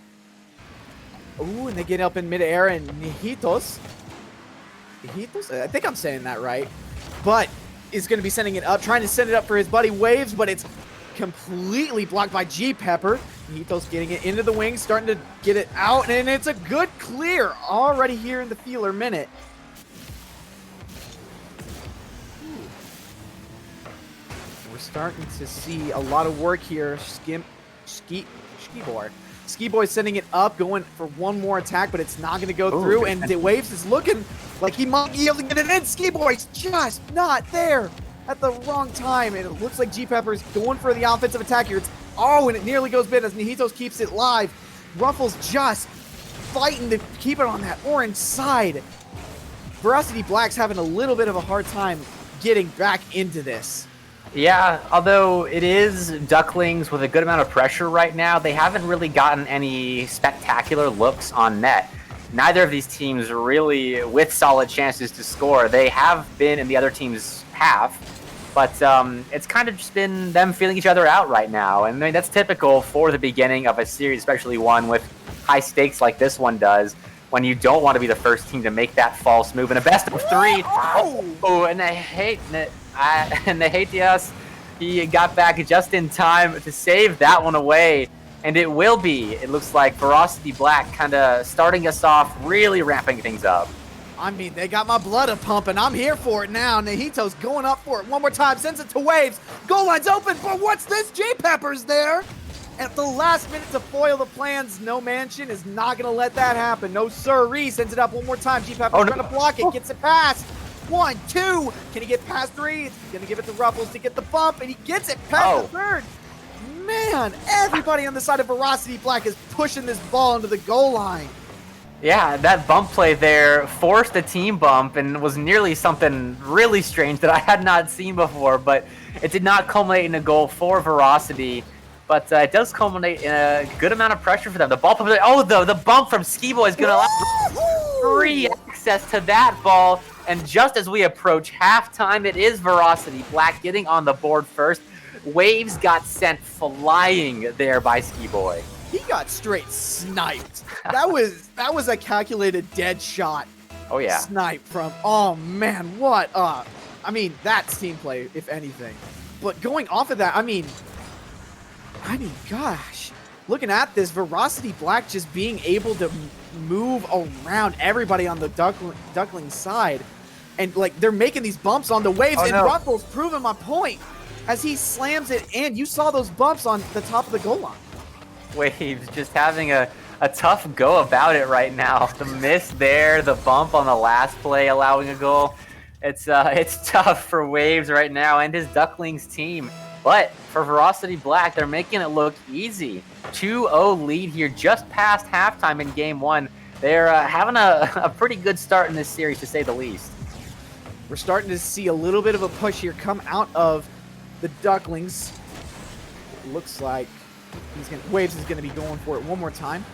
Ooh, and they get up in midair, and Nihitos, I think I'm saying that right, but is going to be sending it up, trying to send it up for his buddy Waves, but it's completely blocked by G-Pepper. Nihitos getting it into the wings, starting to get it out, and it's a good clear already here in the feeler minute. We're starting to see a lot of work here. Ski-Boy sending it up, going for one more attack, but it's not going to go through, and the Waves is looking like he might be able to get it in. Ski-Boy's just not there at the wrong time, and it looks like G-Pepper is going for the offensive attack here. And it nearly goes mid as Nihitos keeps it live. Ruffles just fighting to keep it on that orange side. Veracity Black's having a little bit of a hard time getting back into this. Yeah, although it is Ducklings with a good amount of pressure right now, they haven't really gotten any spectacular looks on net. Neither of these teams really with solid chances to score. They have been in the other team's half, but it's kind of just been them feeling each other out right now. And I mean, that's typical for the beginning of a series, especially one with high stakes like this one does, when you don't want to be the first team to make that false move in a best of 3. And they hate it. And they hate us. He got back just in time to save that one away. And it will be, it looks like, Veracity Black kind of starting us off, really ramping things up. I mean, they got my blood a-pumping. I'm here for it now. Nahito's going up for it one more time. Sends it to Waves. Goal line's open, but what's this? J-Pepper's there. At the last minute to foil the plans, No Mansion is not going to let that happen. No sirree. Sends it up one more time. G-Pepper's trying to block it. Gets it past. 1, 2. Can he get past 3? It's going to give it to Ruffles to get the bump, and he gets it past the 3rd. Man, everybody on the side of Veracity Black is pushing this ball into the goal line. Yeah, that bump play there forced a team bump and was nearly something really strange that I had not seen before, but it did not culminate in a goal for Veracity. But it does culminate in a good amount of pressure for them. The ball, the bump from Ski-Boy is going to allow free access to that ball. And just as we approach halftime, it is Veracity Black getting on the board first. Waves got sent flying there by Ski-Boy. He got straight sniped. That was a calculated dead shot. Oh yeah. Snipe from. Oh man, what? I mean, that's team play, if anything. But going off of that, I mean, gosh, looking at this, Veracity Black just being able to move around everybody on the Duckling side, and like they're making these bumps on the Waves, and Ruffles proving my point as he slams it, and you saw those bumps on the top of the goal line. Waves just having a tough go about it right now. The miss there, the bump on the last play allowing a goal. It's tough for Waves right now and his Ducklings team. But for Veracity Black, they're making it look easy. 2-0 lead here just past halftime in game 1. they're having a pretty good start in this series, to say the least. We're starting to see a little bit of a push here come out of the Ducklings. It looks like Waves is going to be going for it one more time.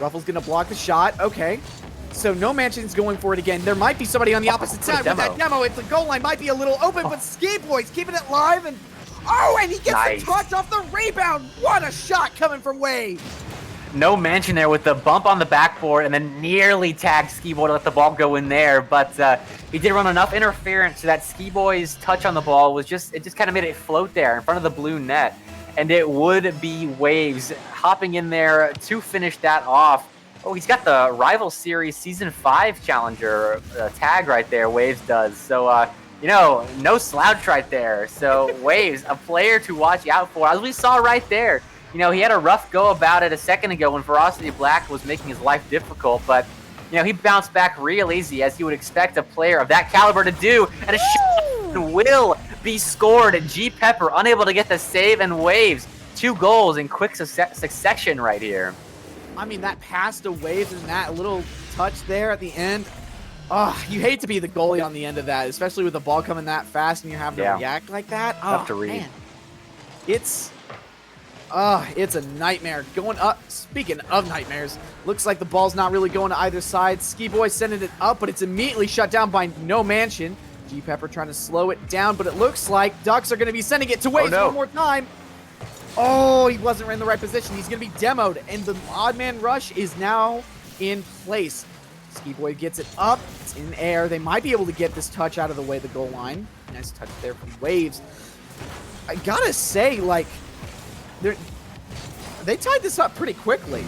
Ruffle's going to block the shot. Okay. So No Mansion's going for it again. There might be somebody on the opposite side with that demo. It's the goal line might be a little open, but Ski Boy's keeping it live. And and he gets the touch off the rebound. What a shot coming from Wave. No Mansion there with the bump on the backboard and then nearly tagged Ski Boy to let the ball go in there. But he did run enough interference so that Ski Boy's touch on the ball was just kind of made it float there in front of the blue net. And it would be Waves hopping in there to finish that off. Oh, he's got the Rival Series Season 5 Challenger tag right there, Waves does. So, no slouch right there. So, Waves, a player to watch out for. As we saw right there, he had a rough go about it a second ago when Veracity Black was making his life difficult. But, he bounced back real easy, as you would expect a player of that caliber to do. And a shot will be scored. G Pepper unable to get the save, and Waves 2 goals in quick succession right here. I mean, that pass to Waves and that little touch there at the end. You hate to be the goalie on the end of that, especially with the ball coming that fast and you're having to react like that. Tough to read. Man. It's a nightmare. Going up, speaking of nightmares, looks like the ball's not really going to either side. Ski Boy sending it up, but it's immediately shut down by No Mansion. G Pepper trying to slow it down, but it looks like Ducks are going to be sending it to Waves one more time. Oh, he wasn't in the right position. He's going to be demoed, and the odd man rush is now in place. Ski Boy gets it up. It's in air. They might be able to get this touch out of the way of the goal line. Nice touch there from Waves. I gotta say, like, they tied this up pretty quickly.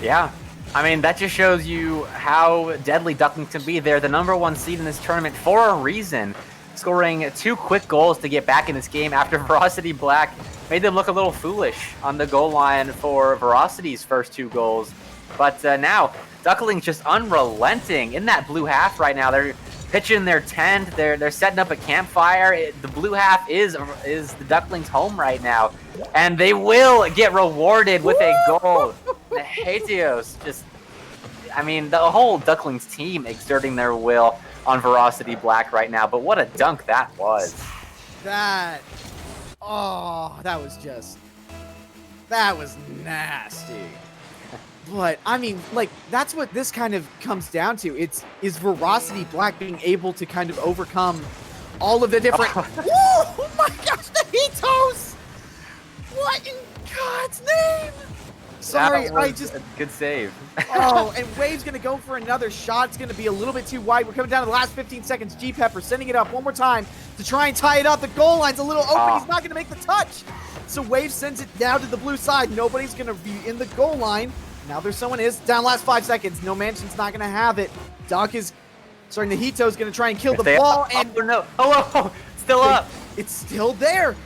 Yeah. I mean, that just shows you how deadly Ducklings can be. They're the #1 seed in this tournament for a reason, scoring 2 quick goals to get back in this game after Veracity Black made them look a little foolish on the goal line for Veracity's first 2 goals. But now, Ducklings just unrelenting in that blue half right now. They're pitching their tent. They're setting up a campfire. The blue half is the Ducklings' home right now. And they will get rewarded with a goal. The Hatios the whole Ducklings team exerting their will on Veracity Black right now. But what a dunk that was. That was nasty. But, I mean, like, that's what this kind of comes down to. Is Veracity Black being able to kind of overcome all of the different... Oh my gosh, the Hitos! What in God's name? Sorry, I just... A good save. And Wave's going to go for another shot. It's going to be a little bit too wide. We're coming down to the last 15 seconds. G Pepper sending it up one more time to try and tie it up. The goal line's a little open. He's not going to make the touch. So Wave sends it down to the blue side. Nobody's going to be in the goal line. Now there's someone is. Down last 5 seconds. No Mansion's not going to have it. Doc is... Sorry, Nahito's going to try and kill the ball. And still up. It's still there.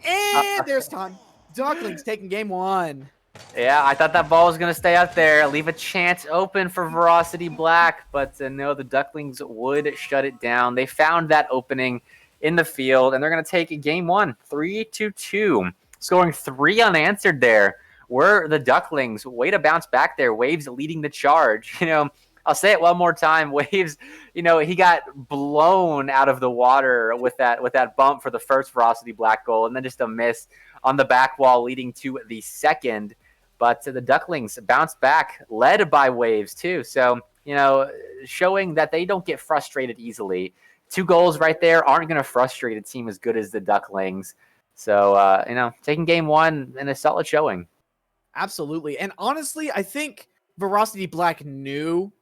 And there's time. Ducklings taking game 1. Yeah, I thought that ball was going to stay out there, leave a chance open for Veracity Black, but no, the Ducklings would shut it down. They found that opening in the field, and they're going to take game 1, 3-2, scoring 3 unanswered there. Were the Ducklings. Way to bounce back there. Waves leading the charge. I'll say it one more time. Waves, he got blown out of the water with that bump for the first Veracity Black goal, and then just a miss on the back wall leading to the second. But the Ducklings bounced back, led by Waves too. So, showing that they don't get frustrated easily. 2 goals right there aren't going to frustrate a team as good as the Ducklings. So, taking game 1 in a solid showing. Absolutely. And honestly, I think Veracity Black knew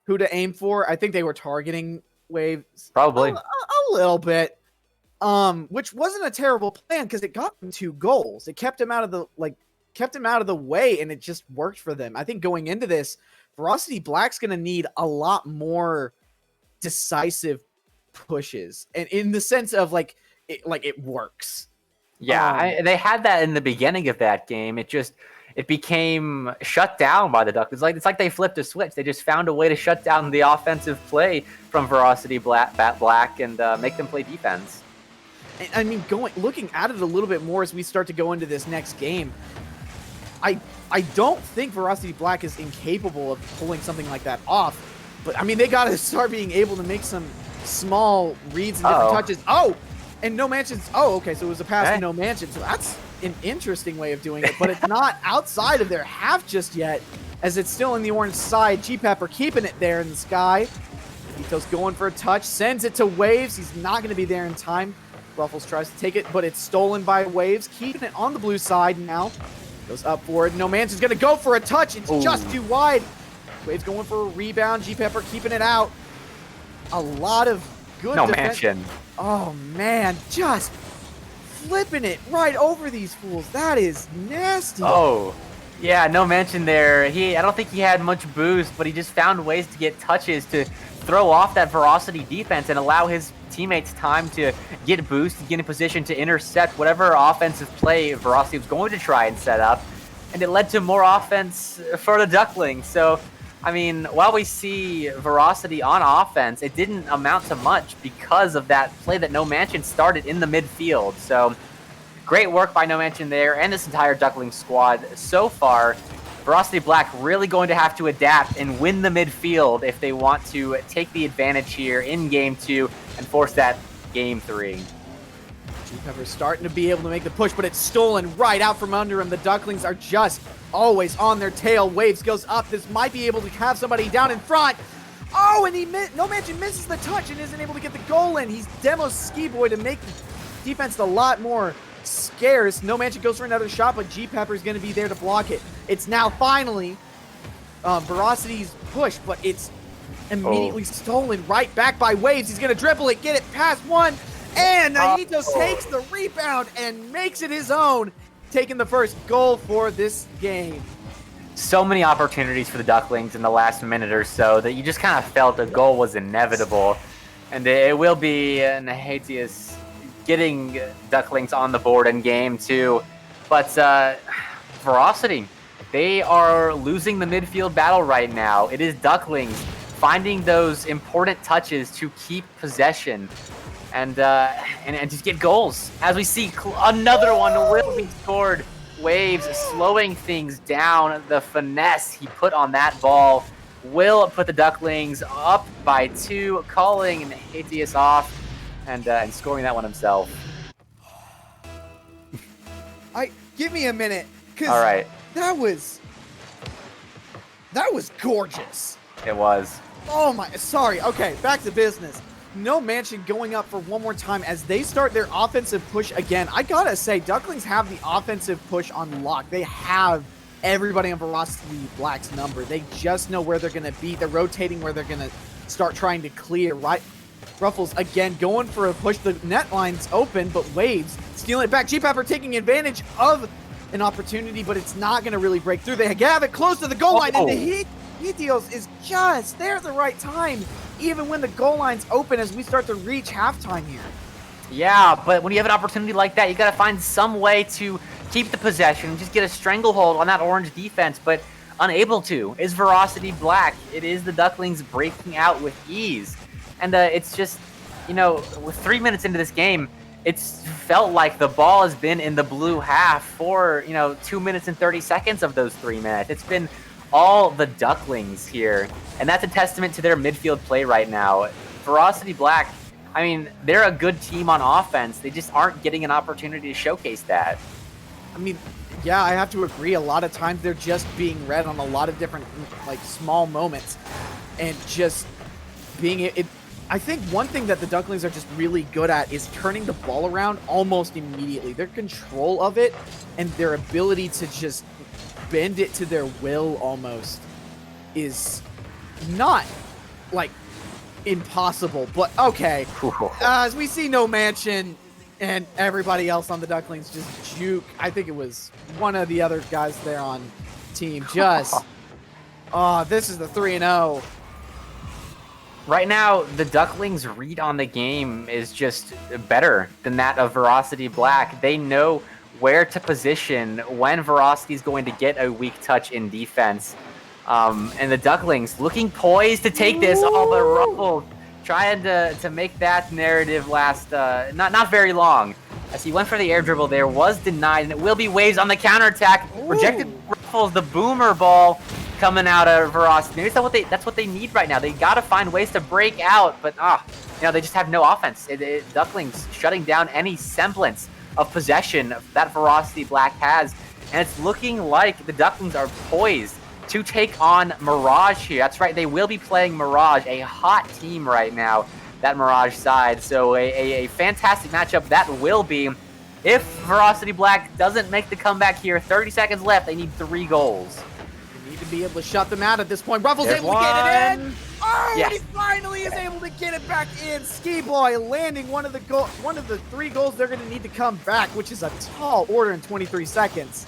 who to aim for. I think they were targeting Waves. Probably. A little bit. Which wasn't a terrible plan because it got them 2 goals. It kept him out of the way, and it just worked for them. I think going into this, Veracity Black's going to need a lot more decisive pushes, and in the sense of it works. Yeah, they had that in the beginning of that game. It became shut down by the Ducks. It's like they flipped a switch. They just found a way to shut down the offensive play from Veracity Black and make them play defense. And, I mean, looking at it a little bit more as we start to go into this next game, I I don't think Veracity Black is incapable of pulling something like that off. But, I mean, they got to start being able to make some small reads and different touches. Oh, and No Mansions. Oh, okay, so it was a pass to No Mansion. So that's an interesting way of doing it, but it's not outside of their half just yet, as it's still in the orange side. G-Pepper keeping it there in the sky. Vito's going for a touch, sends it to Waves. He's not going to be there in time. Ruffles tries to take it, but it's stolen by Waves, keeping it on the blue side now. Goes up for it. No Mansion's going to go for a touch. It's just too wide. Waves going for a rebound. G-Pepper keeping it out. A lot of good No defense. Mansion. Oh, man. Just flipping it right over these fools. That is nasty. Oh, yeah, No Mansion there. I don't think he had much boost, but he just found ways to get touches to throw off that Veracity defense and allow his teammates time to get boost, get in position to intercept whatever offensive play Veracity was going to try and set up. And it led to more offense for the Ducklings. So, I mean, while we see Veracity on offense, it didn't amount to much because of that play that No Mansion started in the midfield. So, great work by No Mansion there and this entire Duckling squad so far. Veracity Black really going to have to adapt and win the midfield if they want to take the advantage here in Game 2 and force that Game 3. G-Pepper's starting to be able to make the push, but it's stolen right out from under him. The Ducklings are just always on their tail. Waves goes up. This might be able to have somebody down in front. Oh, and No Mansion misses the touch and isn't able to get the goal in. He's Demo's Ski Boy to make the defense a lot more scarce. No Mansion goes for another shot, but G-Pepper's going to be there to block it. It's now finally Veracity's push, but it's immediately stolen right back by Waves. He's going to dribble it, get it past one, and Nahitos takes the rebound and makes it his own, taking the first goal for this game. So many opportunities for the Ducklings in the last minute or so that you just kind of felt a goal was inevitable. And it will be Nahitos getting Ducklings on the board in Game 2. But Veracity, they are losing the midfield battle right now. It is Ducklings finding those important touches to keep possession and just get goals. As we see, another one will be scored. Waves slowing things down. The finesse he put on that ball will put the Ducklings up by 2, calling Nahitos off and scoring that one himself. Give me a minute, cause all right, that was gorgeous. it was. Oh my, sorry. Okay, back to business. No Mansion going up for one more time as they start their offensive push again. I gotta say, Ducklings have the offensive push on lock. They have everybody on Veracity Black's number. They just know where they're gonna be. They're rotating where they're gonna start trying to clear, right? Ruffles again going for a push. The net line's open, but Waves stealing it back. G-Pepper taking advantage of an opportunity, but it's not going to really break through. They have it close to the goal line, and the Nahitos is just there at the right time, even when the goal line's open as we start to reach halftime here. Yeah, but when you have an opportunity like that, you got to find some way to keep the possession, just get a stranglehold on that orange defense, but unable to. Is Veracity Black. It is the Ducklings breaking out with ease. And it's just, with 3 minutes into this game, it's felt like the ball has been in the blue half for, 2 minutes and 30 seconds of those 3 minutes. It's been all the Ducklings here. And that's a testament to their midfield play right now. Veracity Black, I mean, they're a good team on offense. They just aren't getting an opportunity to showcase that. I mean, yeah, I have to agree. A lot of times they're just being read on a lot of different, small moments. And just being it. I think one thing that the Ducklings are just really good at is turning the ball around almost immediately. Their control of it and their ability to just bend it to their will almost is not, impossible. But, okay, as we see No Mansion and everybody else on the Ducklings just juke. I think it was one of the other guys there on team just... this is the 3-0. Right now, the Ducklings' read on the game is just better than that of Veracity Black. They know where to position when Veracity is going to get a weak touch in defense. And the Ducklings looking poised to take this, all but Ruffles trying to make that narrative last not very long. As he went for the air dribble there, was denied, and it will be Waves on the counterattack. Rejected rifles, the boomer ball coming out of Veracity. That's what they need right now. They got to find ways to break out, but they just have no offense. Ducklings shutting down any semblance of possession that Veracity Black has, and it's looking like the Ducklings are poised to take on Mirage here. That's right, they will be playing Mirage, a hot team right now, that Mirage side. So a fantastic matchup that will be. If Veracity Black doesn't make the comeback here, 30 seconds left, they need 3 goals. They need to be able to shut them out at this point. Ruffles There's able to get it in. one. Oh, Yes. he finally is able to get it back in. Ski Boy landing one of the 3 goals they're going to need to come back, which is a tall order in 23 seconds.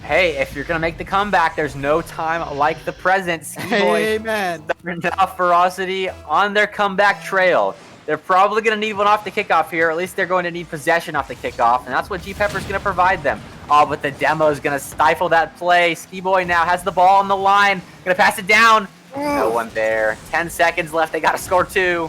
Hey, if you're going to make the comeback, there's no time like the present. Ski Boy Amen. starting off Veracity on their comeback trail. They're probably going to need one off the kickoff here. At least they're going to need possession off the kickoff, and that's what G-Pepper's going to provide them. Oh, but the demo is going to stifle that play. Ski Boy now has the ball on the line. Going to pass it down. No one there. 10 seconds left. They got to score 2.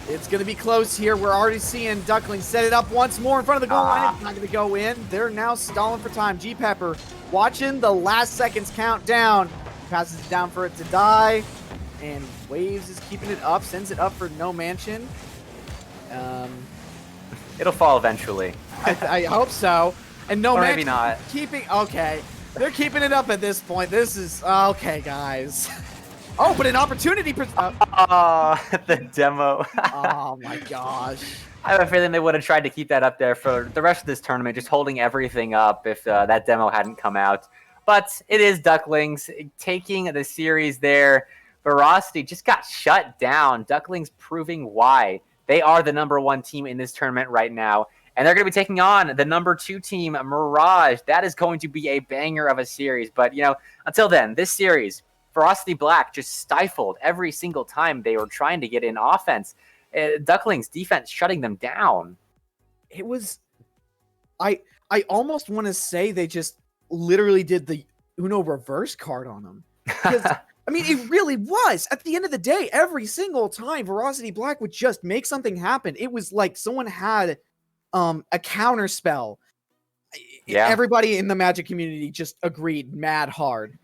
It's going to be close here. We're already seeing Ducklings set it up once more in front of the goal line. It's not going to go in. They're now stalling for time. G-Pepper watching the last seconds count down. Passes it down for it to die. And Waves is keeping it up. Sends it up for No Mansion. It'll fall eventually. I hope so. And No Or Mansion maybe not. Okay. They're keeping it up at this point. This is... Okay, guys. Oh, but an opportunity... The demo. Oh, my gosh. I have a feeling they would have tried to keep that up there for the rest of this tournament, just holding everything up if that demo hadn't come out. But it is Ducklings taking the series there. Veracity just got shut down. Ducklings proving why they are the #1 team in this tournament right now. And they're going to be taking on the #2 team, Mirage. That is going to be a banger of a series. But, until then, this series, Veracity Black just stifled every single time they were trying to get in offense. Ducklings defense shutting them down. It was... I almost want to say they just literally did the Uno reverse card on them. Because... I mean, it really was. At the end of the day, every single time Veracity Black would just make something happen. It was like someone had a counter spell. Yeah. Everybody in the Magic community just agreed mad hard.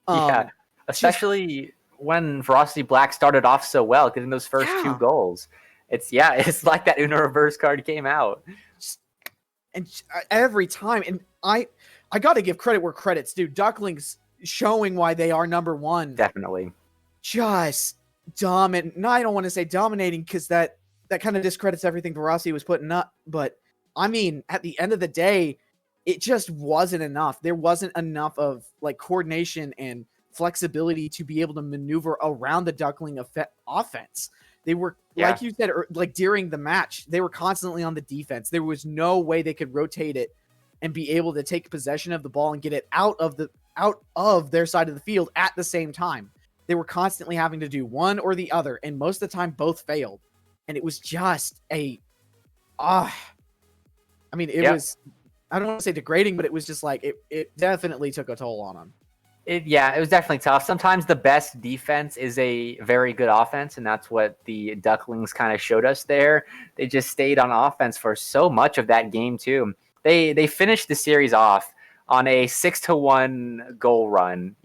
Yeah, especially when Veracity Black started off so well, getting those first 2 goals. It's like that Uno reverse card came out. And every time, and I got to give credit where credit's due. Ducklings showing why they are #1. Definitely. Just dominant. No, I don't want to say dominating because that kind of discredits everything Veracity was putting up. But I mean, at the end of the day, it just wasn't enough. There wasn't enough of like coordination and flexibility to be able to maneuver around the Duckling offense. They were, like you said, like during the match, they were constantly on the defense. There was no way they could rotate it and be able to take possession of the ball and get it out of their side of the field at the same time. They were constantly having to do one or the other, and most of the time both failed. And it was just it was, I don't want to say degrading, but it was just like, it definitely took a toll on them. It was definitely tough. Sometimes the best defense is a very good offense, and that's what the Ducklings kind of showed us there. They just stayed on offense for so much of that game too. They finished the series off on a 6-1 goal run.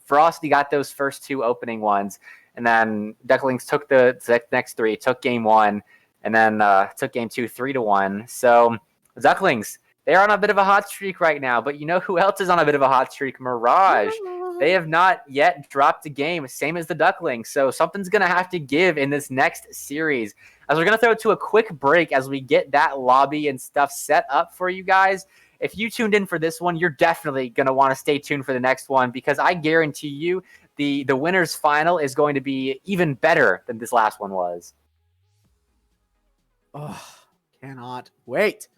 Veracity got those first 2 opening ones, and then Ducklings took the next 3, took game 1, and then took game 2 3-1. So Ducklings, they're on a bit of a hot streak right now, but you know who else is on a bit of a hot streak? Mirage. They have not yet dropped a game, same as the Ducklings. So something's going to have to give in this next series. As we're going to throw it to a quick break as we get that lobby and stuff set up for you guys. If you tuned in for this one, you're definitely going to want to stay tuned for the next one, because I guarantee you the winner's final is going to be even better than this last one was. Oh, cannot wait.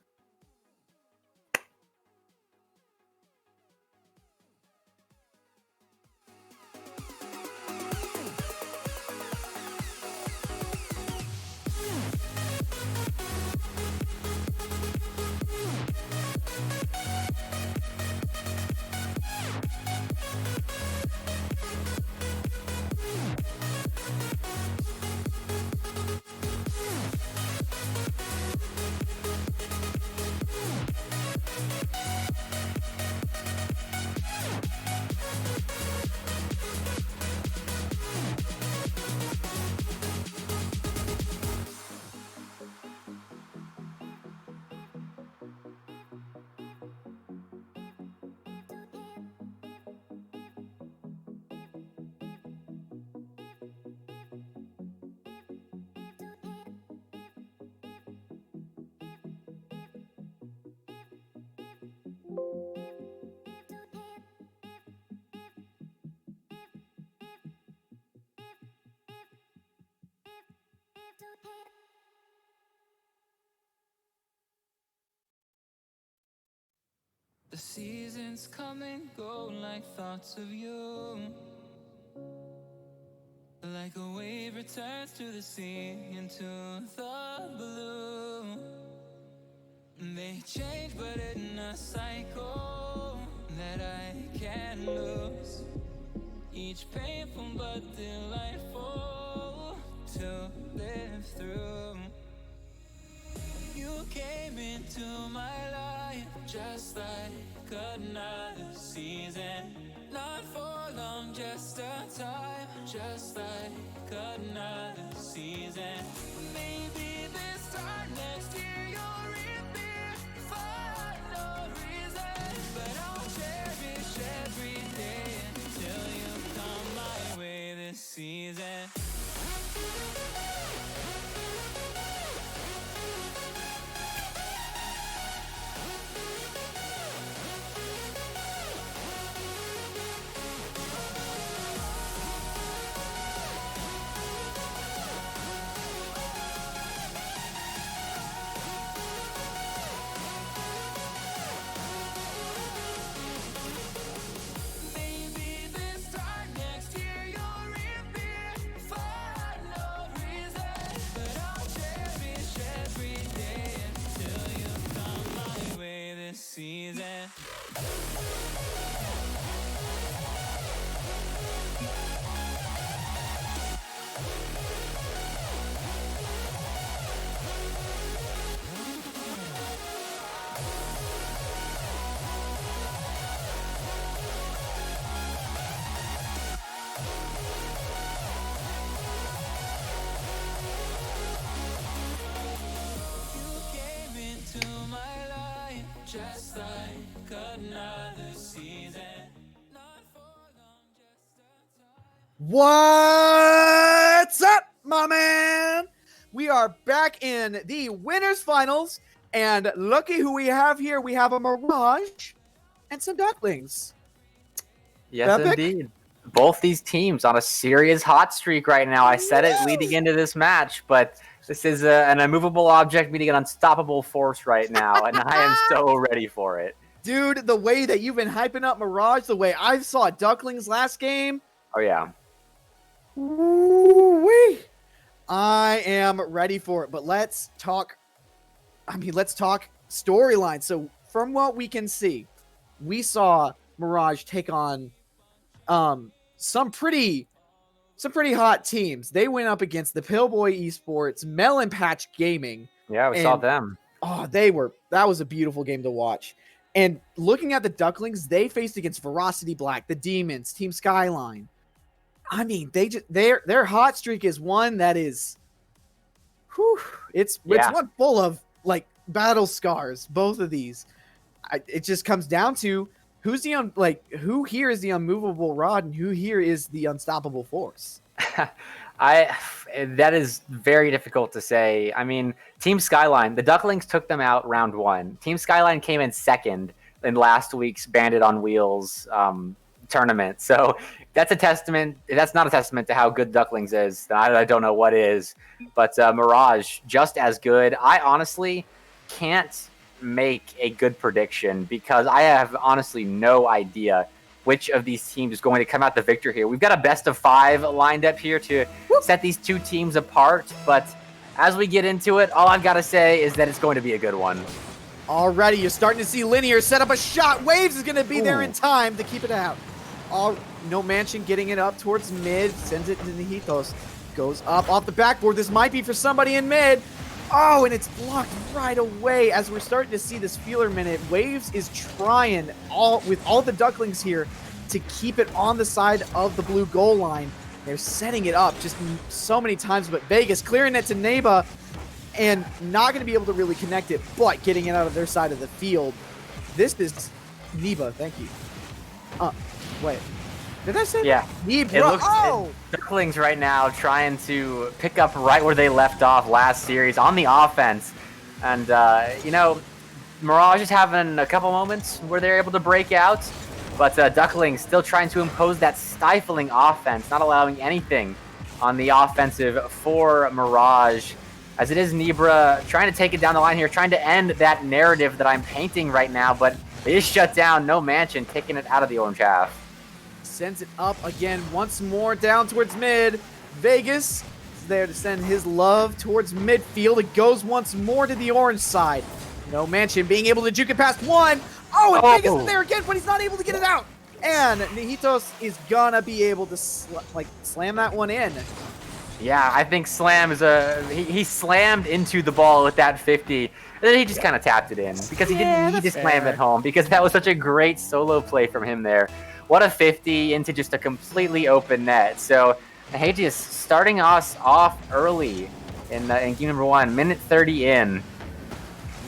The seasons come and go like thoughts of you. Like a wave returns to the sea, into the blue. They change but in a cycle that I can't lose. Each painful but delightful to live through. You came into my life just like another season. Not for long, just a time, just like another season. Maybe this time next year you'll reappear for no reason. But I'll cherish every day until you come my way this season. Season. Just like another season. Not for long, just a time. What's up, my man? We are back in the winners finals, and looky who we have here. We have a Mirage and some Ducklings. Yes, Epic? indeed. Both these teams on a serious hot streak right now. I said it leading into this match, but this is an immovable object meeting an unstoppable force right now, and I am so ready for it. Dude, the way that you've been hyping up Mirage, the way I saw Ducklings last game. Oh, yeah. Woo-wee. I am ready for it, but let's talk storyline. So from what we can see, we saw Mirage take on some pretty hot teams. They went up against the Pillboy Esports, Melon Patch Gaming. Yeah, we saw them. Oh, that was a beautiful game to watch. And looking at the Ducklings, they faced against Veracity Black, the Demons, Team Skyline. I mean, their hot streak is one that is, it's one full of like battle scars. Both of these, it just comes down to who here is the unmovable rod and who here is the unstoppable force. That is very difficult to say. I mean, Team Skyline, the Ducklings took them out round one. Team Skyline came in second in last week's Bandit on Wheels tournament. So that's a testament. That's not a testament to how good Ducklings is. I don't know what is, but Mirage just as good. I honestly can't make a good prediction because I have honestly no idea which of these teams is going to come out the victor here. We've got a best of 5 lined up here to set these two teams apart, but as we get into it, all I've got to say is that it's going to be a good one. Already, you're starting to see Linear set up a shot. Waves is going to be there in time to keep it out. No Mansion getting it up towards mid, sends it into Nihitos. Goes up off the backboard. This might be for somebody in mid. Oh, and it's blocked right away as we're starting to see this feeler minute. Waves is trying with all the Ducklings here to keep it on the side of the blue goal line. They're setting it up just so many times, but Vegas clearing it to Neba and not going to be able to really connect it, but getting it out of their side of the field. This is Neba, thank you. Wait. Did I say yeah. Neba? Ducklings right now trying to pick up right where they left off last series on the offense. And, Mirage is having a couple moments where they're able to break out, but Ducklings still trying to impose that stifling offense, not allowing anything on the offensive for Mirage. As it is Nibra trying to take it down the line here, trying to end that narrative that I'm painting right now, but it is shut down. No Mansion taking it out of the orange half. Sends it up again once more down towards mid. Vegas is there to send his love towards midfield. It goes once more to the orange side. No Mansion being able to juke it past one. Oh, and Vegas is there again, but he's not able to get it out. And Nihitos is gonna be able to slam that one in. Yeah, I think Slam is he slammed into the ball with that 50, and then he just kind of tapped it in because he didn't need to slam it home because that was such a great solo play from him there. What a 50 into just a completely open net. So Hagius starting us off early in game number 1, minute 30 in.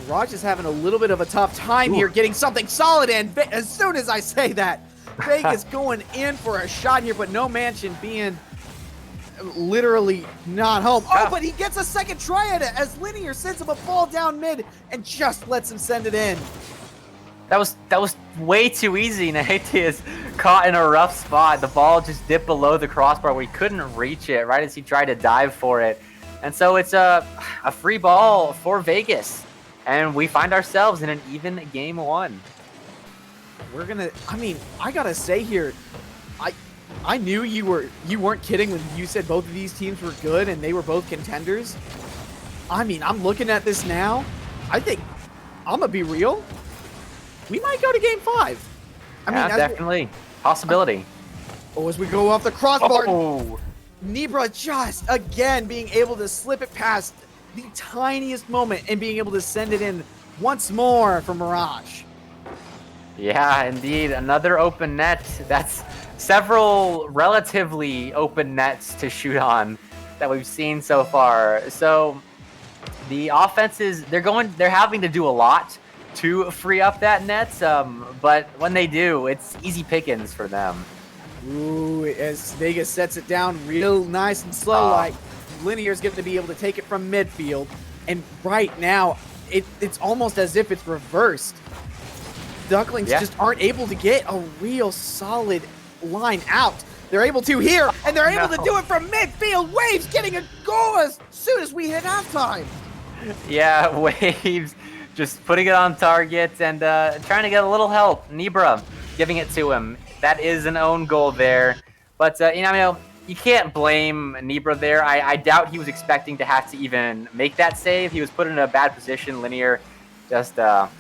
Raj is having a little bit of a tough time here getting something solid in. As soon as I say that, Vegas going in for a shot here, but No Mansion being literally not home. Oh, but he gets a second try at it as Linear sends him a ball down mid and just lets him send it in. That was way too easy. Nahete is caught in a rough spot. The ball just dipped below the crossbar where he couldn't reach it right as he tried to dive for it. And so it's a free ball for Vegas. And we find ourselves in an even game 1. I gotta say here, I knew you weren't kidding when you said both of these teams were good and they were both contenders. I'm looking at this now. I think, I'm gonna be real, we might go to game 5. Definitely. Possibility. As we go off the crossbar, Nibra just, again, being able to slip it past the tiniest moment and being able to send it in once more for Mirage. Yeah, indeed. Another open net. That's several relatively open nets to shoot on that we've seen so far. So the offenses, they're having to do a lot to free up that net, but when they do, it's easy pickings for them. Ooh, as Vegas sets it down real nice and slow, like Linear's going to be able to take it from midfield, and right now, it's almost as if it's reversed. Ducklings just aren't able to get a real solid line out. They're able to here, and they're able to do it from midfield. Waves getting a goal as soon as we hit halftime. Yeah, Waves just putting it on target and trying to get a little help. Nibra giving it to him. That is an own goal there. But, you can't blame Nibra there. I doubt he was expecting to have to even make that save. He was put in a bad position. Linear just, a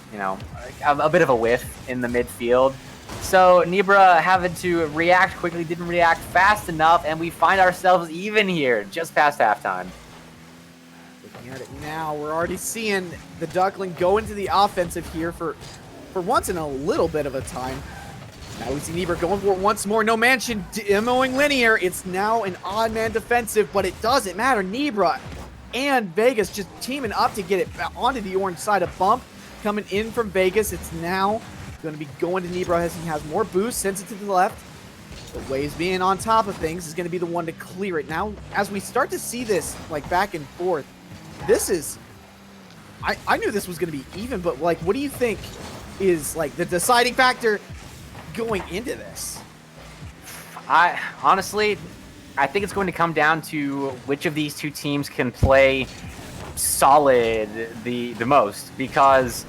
bit of a whiff in the midfield. So Nibra having to react quickly, didn't react fast enough, and we find ourselves even here, just past halftime. Looking at it now, we're already seeing the Duckling go into the offensive here for once in a little bit of a time. Now we see Nibra going for it once more. No Mansion demoing Linear. It's now an odd man defensive, but it doesn't matter. Nibra and Vegas just teaming up to get it onto the orange side. A bump coming in from Vegas. It's now going to be going to Nibra as he has more boost. Sends it to the left. The Waves being on top of things is going to be the one to clear it. Now, as we start to see this back and forth, this is... I knew this was going to be even, but what do you think is the deciding factor going into this? Honestly, I think it's going to come down to which of these two teams can play solid the most, because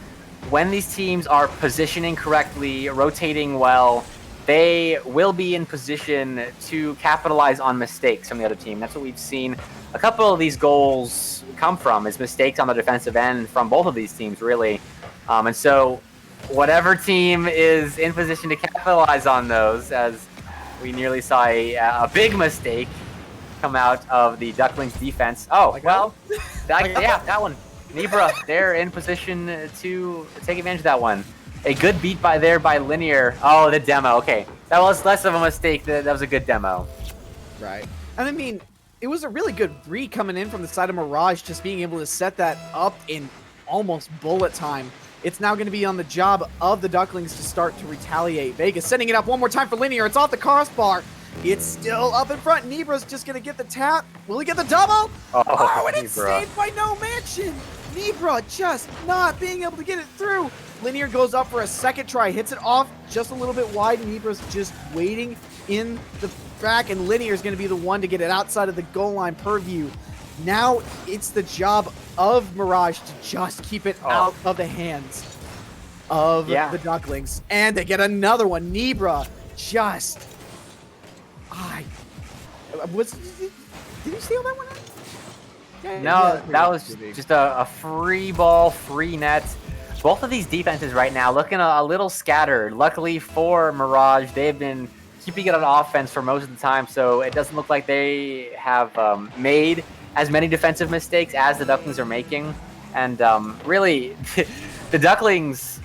when these teams are positioning correctly, rotating well, they will be in position to capitalize on mistakes from the other team. That's what we've seen a couple of these goals come from, is mistakes on the defensive end from both of these teams, really. And so whatever team is in position to capitalize on those, as we nearly saw a big mistake come out of the Ducklings defense. That one. Nibra, they're in position to take advantage of that one. A good beat by Linear. Oh, the demo. Okay, that was less of a mistake. That was a good demo. Right. And it was a really good read coming in from the side of Mirage, just being able to set that up in almost bullet time. It's now going to be on the job of the Ducklings to start to retaliate. Vegas sending it up one more time for Linear. It's off the crossbar. It's still up in front. Nibra's just going to get the tap. Will he get the double? Oh, and it's saved by No Mansion. Nebra just not being able to get it through. Linear goes up for a second try, hits it off just a little bit wide. Nebra's just waiting in the back, and Linear is going to be the one to get it outside of the goal line purview. Now it's the job of Mirage to just keep it out of the hands of the Ducklings. And they get another one. Nebra just... Did you steal that one? No, that was just a free ball, free net. Both of these defenses right now looking a little scattered. Luckily for Mirage, they've been keeping it on offense for most of the time, so it doesn't look like they have made as many defensive mistakes as the Ducklings are making. And really, the Ducklings,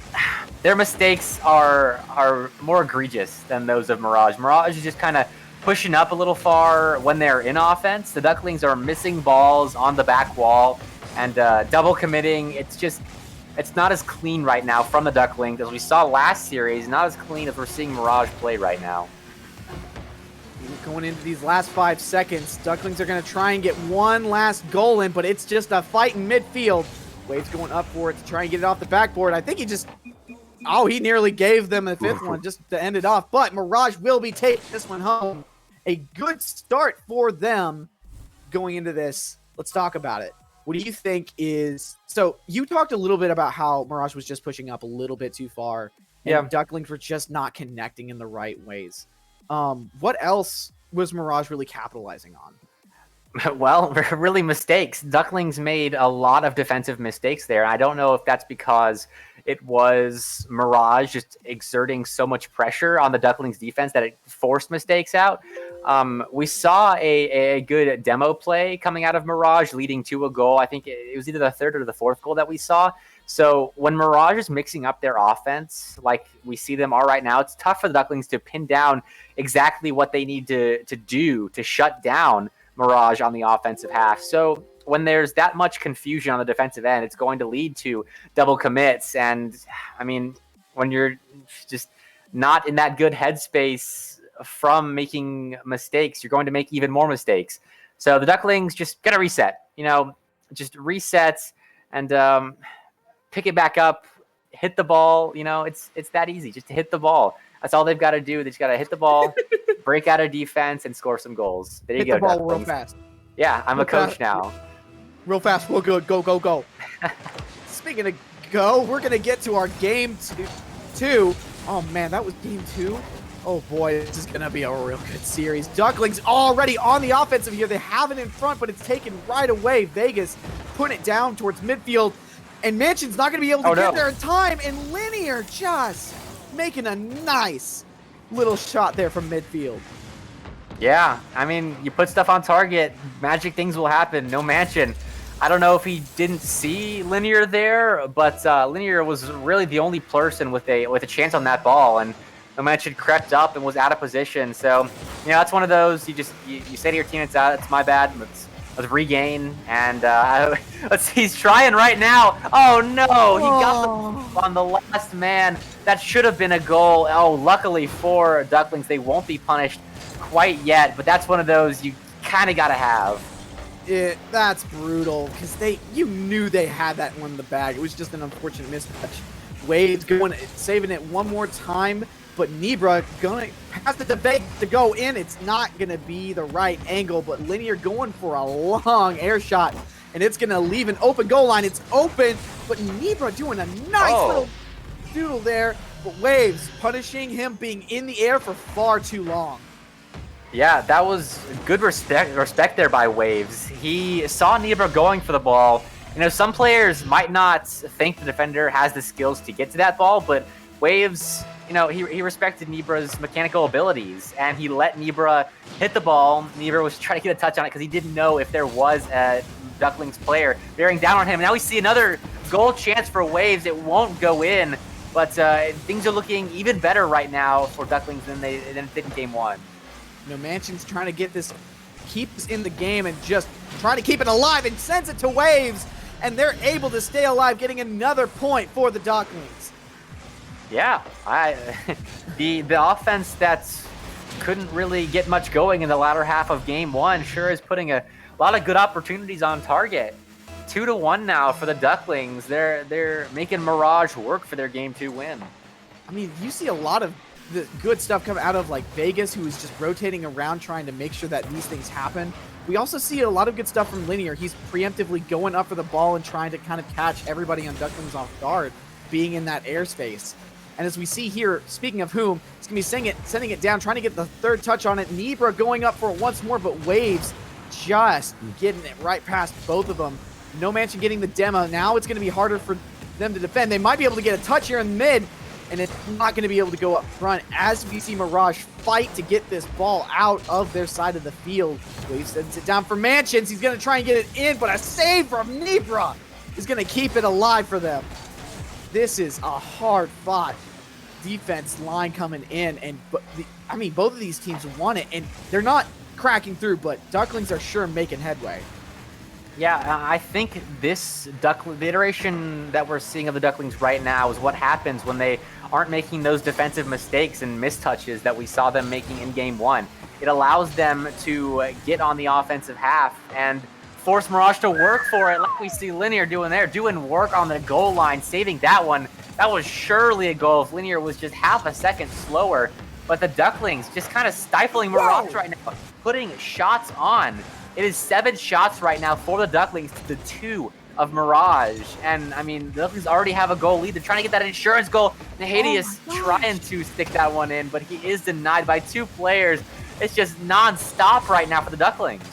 their mistakes are more egregious than those of Mirage. Mirage is just kind of pushing up a little far when they're in offense. The Ducklings are missing balls on the back wall and double committing. It's not as clean right now from the Ducklings as we saw last series. Not as clean as we're seeing Mirage play right now. Going into these last 5 seconds, Ducklings are going to try and get one last goal in, but it's just a fight in midfield. Waves going up for it to try and get it off the backboard. I think he nearly gave them a 5th one just to end it off, but Mirage will be taking this one home. A good start for them going into this. Let's talk about it. What do you think is... So you talked a little bit about how Mirage was just pushing up a little bit too far. And Ducklings were just not connecting in the right ways. What else was Mirage really capitalizing on? Well, really mistakes. Ducklings made a lot of defensive mistakes there. I don't know if that's because it was Mirage just exerting so much pressure on the Ducklings defense that it forced mistakes out. We saw a good demo play coming out of Mirage leading to a goal. I think it was either the 3rd or the 4th goal that we saw. So when Mirage is mixing up their offense, like we see them are right now, it's tough for the Ducklings to pin down exactly what they need to do to shut down Mirage on the offensive half. So when there's that much confusion on the defensive end, it's going to lead to double commits. And I mean, when you're just not in that good headspace from making mistakes, you're going to make even more mistakes. So the Ducklings just got to reset, just reset and pick it back up, hit the ball. It's that easy just to hit the ball. That's all they've got to do. They just got to hit the ball, break out of defense, and score some goals. There you go, hit the ball Ducklings. real fast. Yeah, I'm a coach now. Real fast. We'll go. Speaking of go, we're going to get to our game two. Oh, man, that was game 2. Oh, boy, this is going to be a real good series. Ducklings already on the offensive here. They have it in front, but it's taken right away. Vegas putting it down towards midfield, and Mansion's not going to be able to get there in time, and Linear just making a nice little shot there from midfield. Yeah, I mean, you put stuff on target, magic things will happen. No Mansion. I don't know if he didn't see Linear there, but Linear was really the only person with a chance on that ball, and No Mansion crept up and was out of position. So, that's one of those you say to your team, it's my bad. Let's regain, and let's see, he's trying right now. Oh no, he got on the last man. That should have been a goal. Oh, luckily for Ducklings, they won't be punished quite yet, but that's one of those you kind of got to have. That's brutal, because you knew they had that one in the bag. It was just an unfortunate mismatch. Wade's saving it one more time, but Nebra gonna pass it to Vegas to go in. It's not gonna be the right angle, but Linear going for a long air shot, and it's gonna leave an open goal line. It's open, but Nebra doing a nice little doodle there, but Waves punishing him being in the air for far too long. Yeah, that was good respect there by Waves. He saw Nebra going for the ball. Some players might not think the defender has the skills to get to that ball, but Waves, he respected Nebra's mechanical abilities, and he let Nebra hit the ball. Nebra was trying to get a touch on it because he didn't know if there was a Ducklings player bearing down on him. Now we see another goal chance for Waves. It won't go in, but things are looking even better right now for Ducklings than it did in Game 1. Mansion's trying to keep this in the game and just trying to keep it alive, and sends it to Waves, and they're able to stay alive, getting another point for the Ducklings. Yeah, the offense that couldn't really get much going in the latter half of Game 1 sure is putting a lot of good opportunities on target. 2-1 now for the Ducklings. They're making Mirage work for their Game 2 win. I mean, you see a lot of the good stuff come out of like Vegas, who is just rotating around trying to make sure that these things happen. We also see a lot of good stuff from Linear. He's preemptively going up for the ball and trying to kind of catch everybody on Ducklings off guard, being in that airspace. And as we see here, speaking of whom, he's going to be sending it down, trying to get the third touch on it. Nebra going up for it once more, but Waves just getting it right past both of them. No Mansion getting the demo. Now it's going to be harder for them to defend. They might be able to get a touch here in mid, and it's not going to be able to go up front as we see Mirage fight to get this ball out of their side of the field. Wave sends it down for Mansions. He's going to try and get it in, but a save from Nebra is going to keep it alive for them. This is a hard-fought defense line coming in, and I mean, both of these teams want it, and they're not cracking through, but Ducklings are sure making headway. Yeah, I think the iteration that we're seeing of the Ducklings right now is what happens when they aren't making those defensive mistakes and mistouches that we saw them making in Game 1. It allows them to get on the offensive half and force Mirage to work for it, like we see Linear doing there, doing work on the goal line, saving that one. That was surely a goal if Linear was just half a second slower. But the Ducklings just kind of stifling Mirage right now, putting shots on. It is 7 shots right now for the Ducklings to the 2 of Mirage. And, I mean, the Ducklings already have a goal lead. They're trying to get that insurance goal. Nahadius trying to stick that one in, but he is denied by 2 players. It's just non-stop right now for the Ducklings.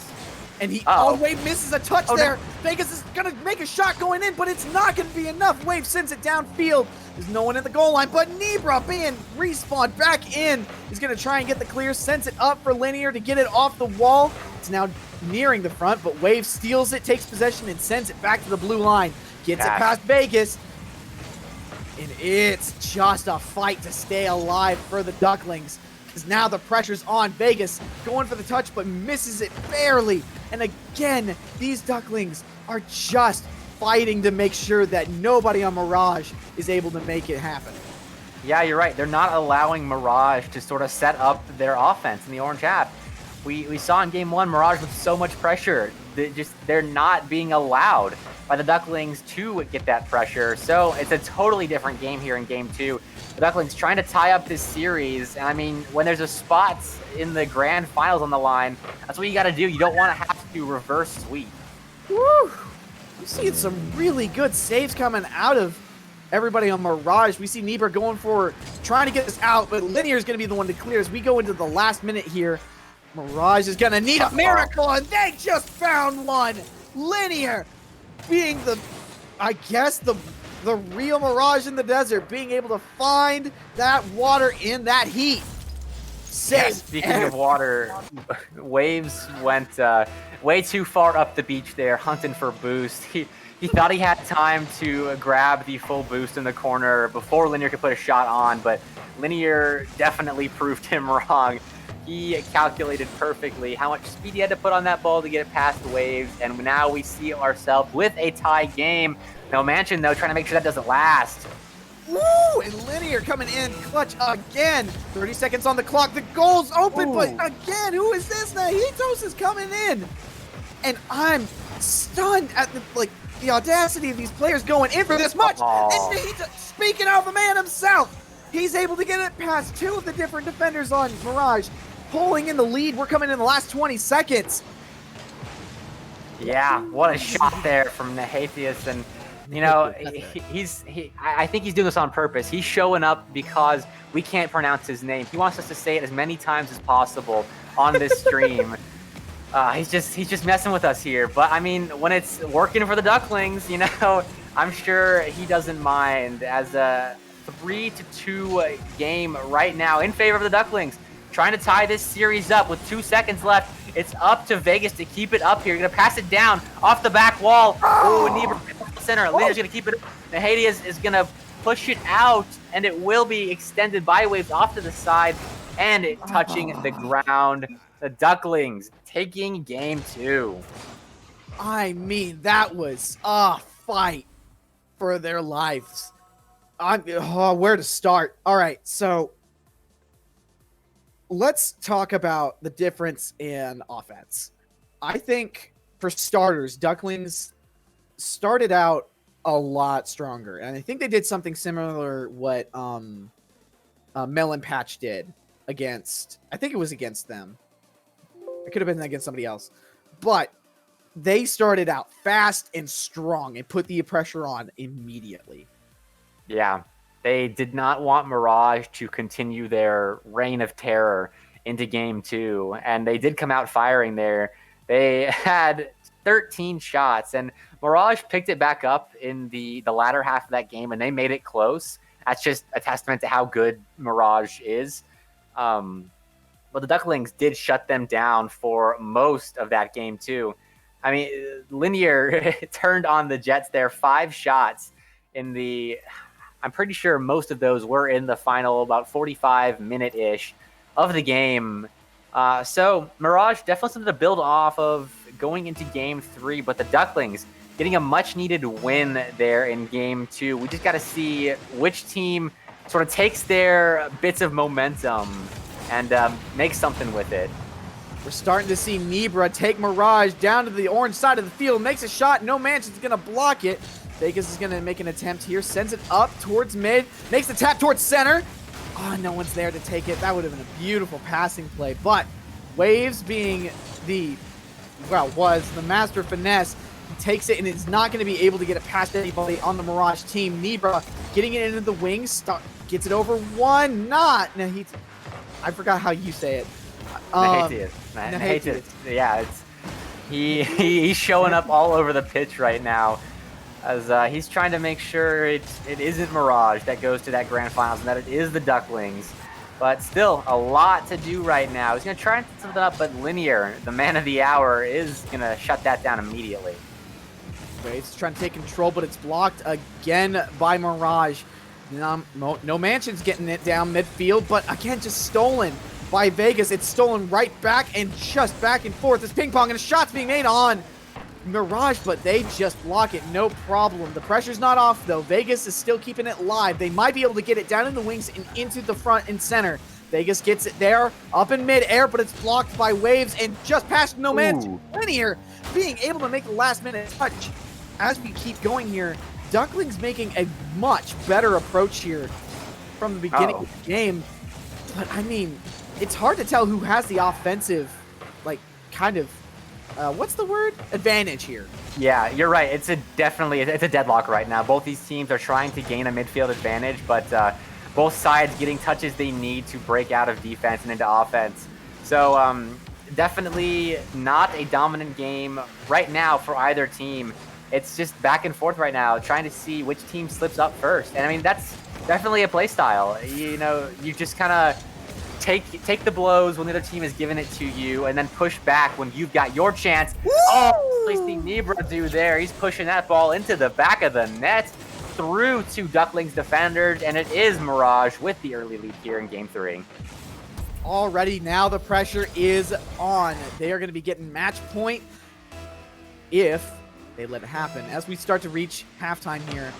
And Wave misses a touch there. No. Vegas is going to make a shot going in, but it's not going to be enough. Wave sends it downfield. There's no one at the goal line, but Nebra being respawned back in. He's going to try and get the clear, sends it up for Linear to get it off the wall. It's now nearing the front, but Wave steals it, takes possession, and sends it back to the blue line. Gets it past Vegas. And it's just a fight to stay alive for the Ducklings. Because now the pressure's on. Vegas going for the touch, but misses it barely. And again, these Ducklings are just fighting to make sure that nobody on Mirage is able to make it happen. Yeah, you're right. They're not allowing Mirage to sort of set up their offense in the orange half. We saw in Game 1, Mirage with so much pressure. They're not being allowed by the Ducklings to get that pressure. So it's a totally different game here in Game 2. The Ducklings trying to tie up this series. And I mean, when there's a spot in the grand finals on the line, that's what you got to do. You don't want to have to reverse sweep. Woo! We're seeing some really good saves coming out of everybody on Mirage. We see Nebra going for trying to get this out, but Linear is going to be the one to clear as we go into the last minute here. Mirage is going to need a miracle, and they just found one. Linear being I guess, the real Mirage in the desert, being able to find that water in that heat. Yeah, speaking of water, Waves went way too far up the beach there, hunting for boost. He thought he had time to grab the full boost in the corner before Linear could put a shot on, but Linear definitely proved him wrong. He calculated perfectly how much speed he had to put on that ball to get it past the Waves, and now we see ourselves with a tie game. No Mansion, though, trying to make sure that doesn't last. Woo! And Linear coming in clutch again. 30 seconds on the clock. The goal's open, but again, who is this? Nahitos is coming in. And I'm stunned at the audacity of these players going in for this much. And Nahitos, speaking of the man himself, he's able to get it past 2 of the different defenders on Mirage, pulling in the lead. We're coming in the last 20 seconds. Yeah, what a shot there from Nahathius. And you know, I think he's doing this on purpose. He's showing up because we can't pronounce his name. He wants us to say it as many times as possible on this stream. He's just messing with us here. But I mean, when it's working for the Ducklings, you know, I'm sure he doesn't mind. As a 3-2 game right now in favor of the Ducklings, trying to tie this series up with 2 seconds left. It's up to Vegas to keep it up here. You're gonna pass it down off the back wall. Oh, Nebra center. Linear's gonna keep it. Nahadius is gonna push it out, and it will be extended by Waves off to the side, and it touching the ground. The Ducklings taking game 2. I mean, that was a fight for their lives. Where to start? All right, so let's talk about the difference in offense. I think, for starters, Ducklings started out a lot stronger, and I think they did something similar what Melon Patch did against. I think it was against them. It could have been against somebody else, but they started out fast and strong and put the pressure on immediately. Yeah, they did not want Mirage to continue their reign of terror into game 2, and they did come out firing there. They had 13 shots, and Mirage picked it back up in the latter half of that game, and they made it close. That's just a testament to how good Mirage is. But the Ducklings did shut them down for most of that game, too. I mean, Linear turned on the Jets there, 5 shots in the... I'm pretty sure most of those were in the final about 45-minute-ish of the game. So Mirage definitely something to build off of going into game 3, but the Ducklings getting a much-needed win there in game 2. We just got to see which team sort of takes their bits of momentum and makes something with it. We're starting to see Nebra take Mirage down to the orange side of the field, makes a shot, No Mansion's going to block it. Vegas is going to make an attempt here, sends it up towards mid, makes the tap towards center. Oh, no one's there to take it. That would have been a beautiful passing play, but Waves being was the master finesse, he takes it and is not going to be able to get it past anybody on the Mirage team. Nebra getting it into the wings, gets it over one, not. Now I forgot how you say it. Nahatius. Yeah, he's showing up all over the pitch right now, as he's trying to make sure it isn't Mirage that goes to that grand finals and that it is the Ducklings. But still, a lot to do right now. He's going to try and set something up, but Linear, the man of the hour, is going to shut that down immediately. Waves trying to take control, but it's blocked again by Mirage. No Mansion's getting it down midfield, but again, just stolen by Vegas. It's stolen right back and just back and forth. It's ping pong and a shot's being made on Mirage, but they just block it, no problem. The pressure's not off, though. Vegas is still keeping it live. They might be able to get it down in the wings and into the front and center. Vegas gets it there, up in mid-air, but it's blocked by Waves and just past No Man's Linear, being able to make the last-minute touch. As we keep going here, Ducklings making a much better approach here from the beginning of the game. But, I mean, it's hard to tell who has the offensive, what's the word? Advantage here. Yeah, you're right. It's a deadlock right now. Both these teams are trying to gain a midfield advantage, but both sides getting touches they need to break out of defense and into offense. So definitely not a dominant game right now for either team. It's just back and forth right now, trying to see which team slips up first. And I mean, that's definitely a play style. You know, you just kind of take the blows when the other team is giving it to you, and then push back when you've got your chance. Woo! Oh, we see Nebra do there. He's pushing that ball into the back of the net, through two Ducklings defenders, and it is Mirage with the early lead here in Game 3. Already now the pressure is on. They are going to be getting match point if they let it happen. As we start to reach halftime here,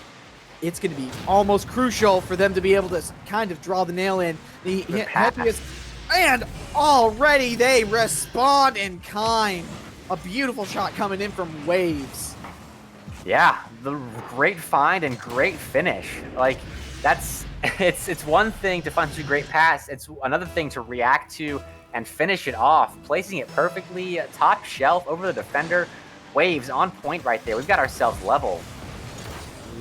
it's going to be almost crucial for them to be able to kind of draw the nail in. And already they respond in kind. A beautiful shot coming in from Waves. Yeah, the great find and great finish. Like, that's it's one thing to find such a great pass. It's another thing to react to and finish it off, placing it perfectly top shelf over the defender. Waves on point right there. We've got ourselves level.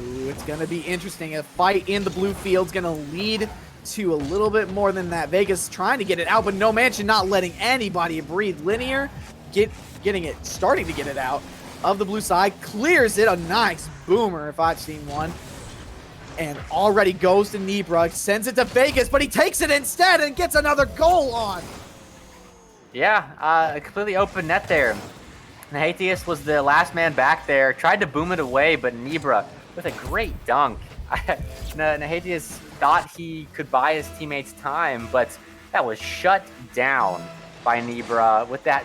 Ooh, it's going to be interesting. A fight in the blue field's going to lead to a little bit more than that. Vegas trying to get it out, but No Mansion not letting anybody breathe. Linear starting to get it out of the blue side. Clears it. A nice boomer if I've seen one. And already goes to Nebra. Sends it to Vegas, but he takes it instead and gets another goal on. Yeah, a completely open net there. Nahatius was the last man back there, tried to boom it away, but Nebra with a great dunk. Nahatius thought he could buy his teammates time, but that was shut down by Nebra with that.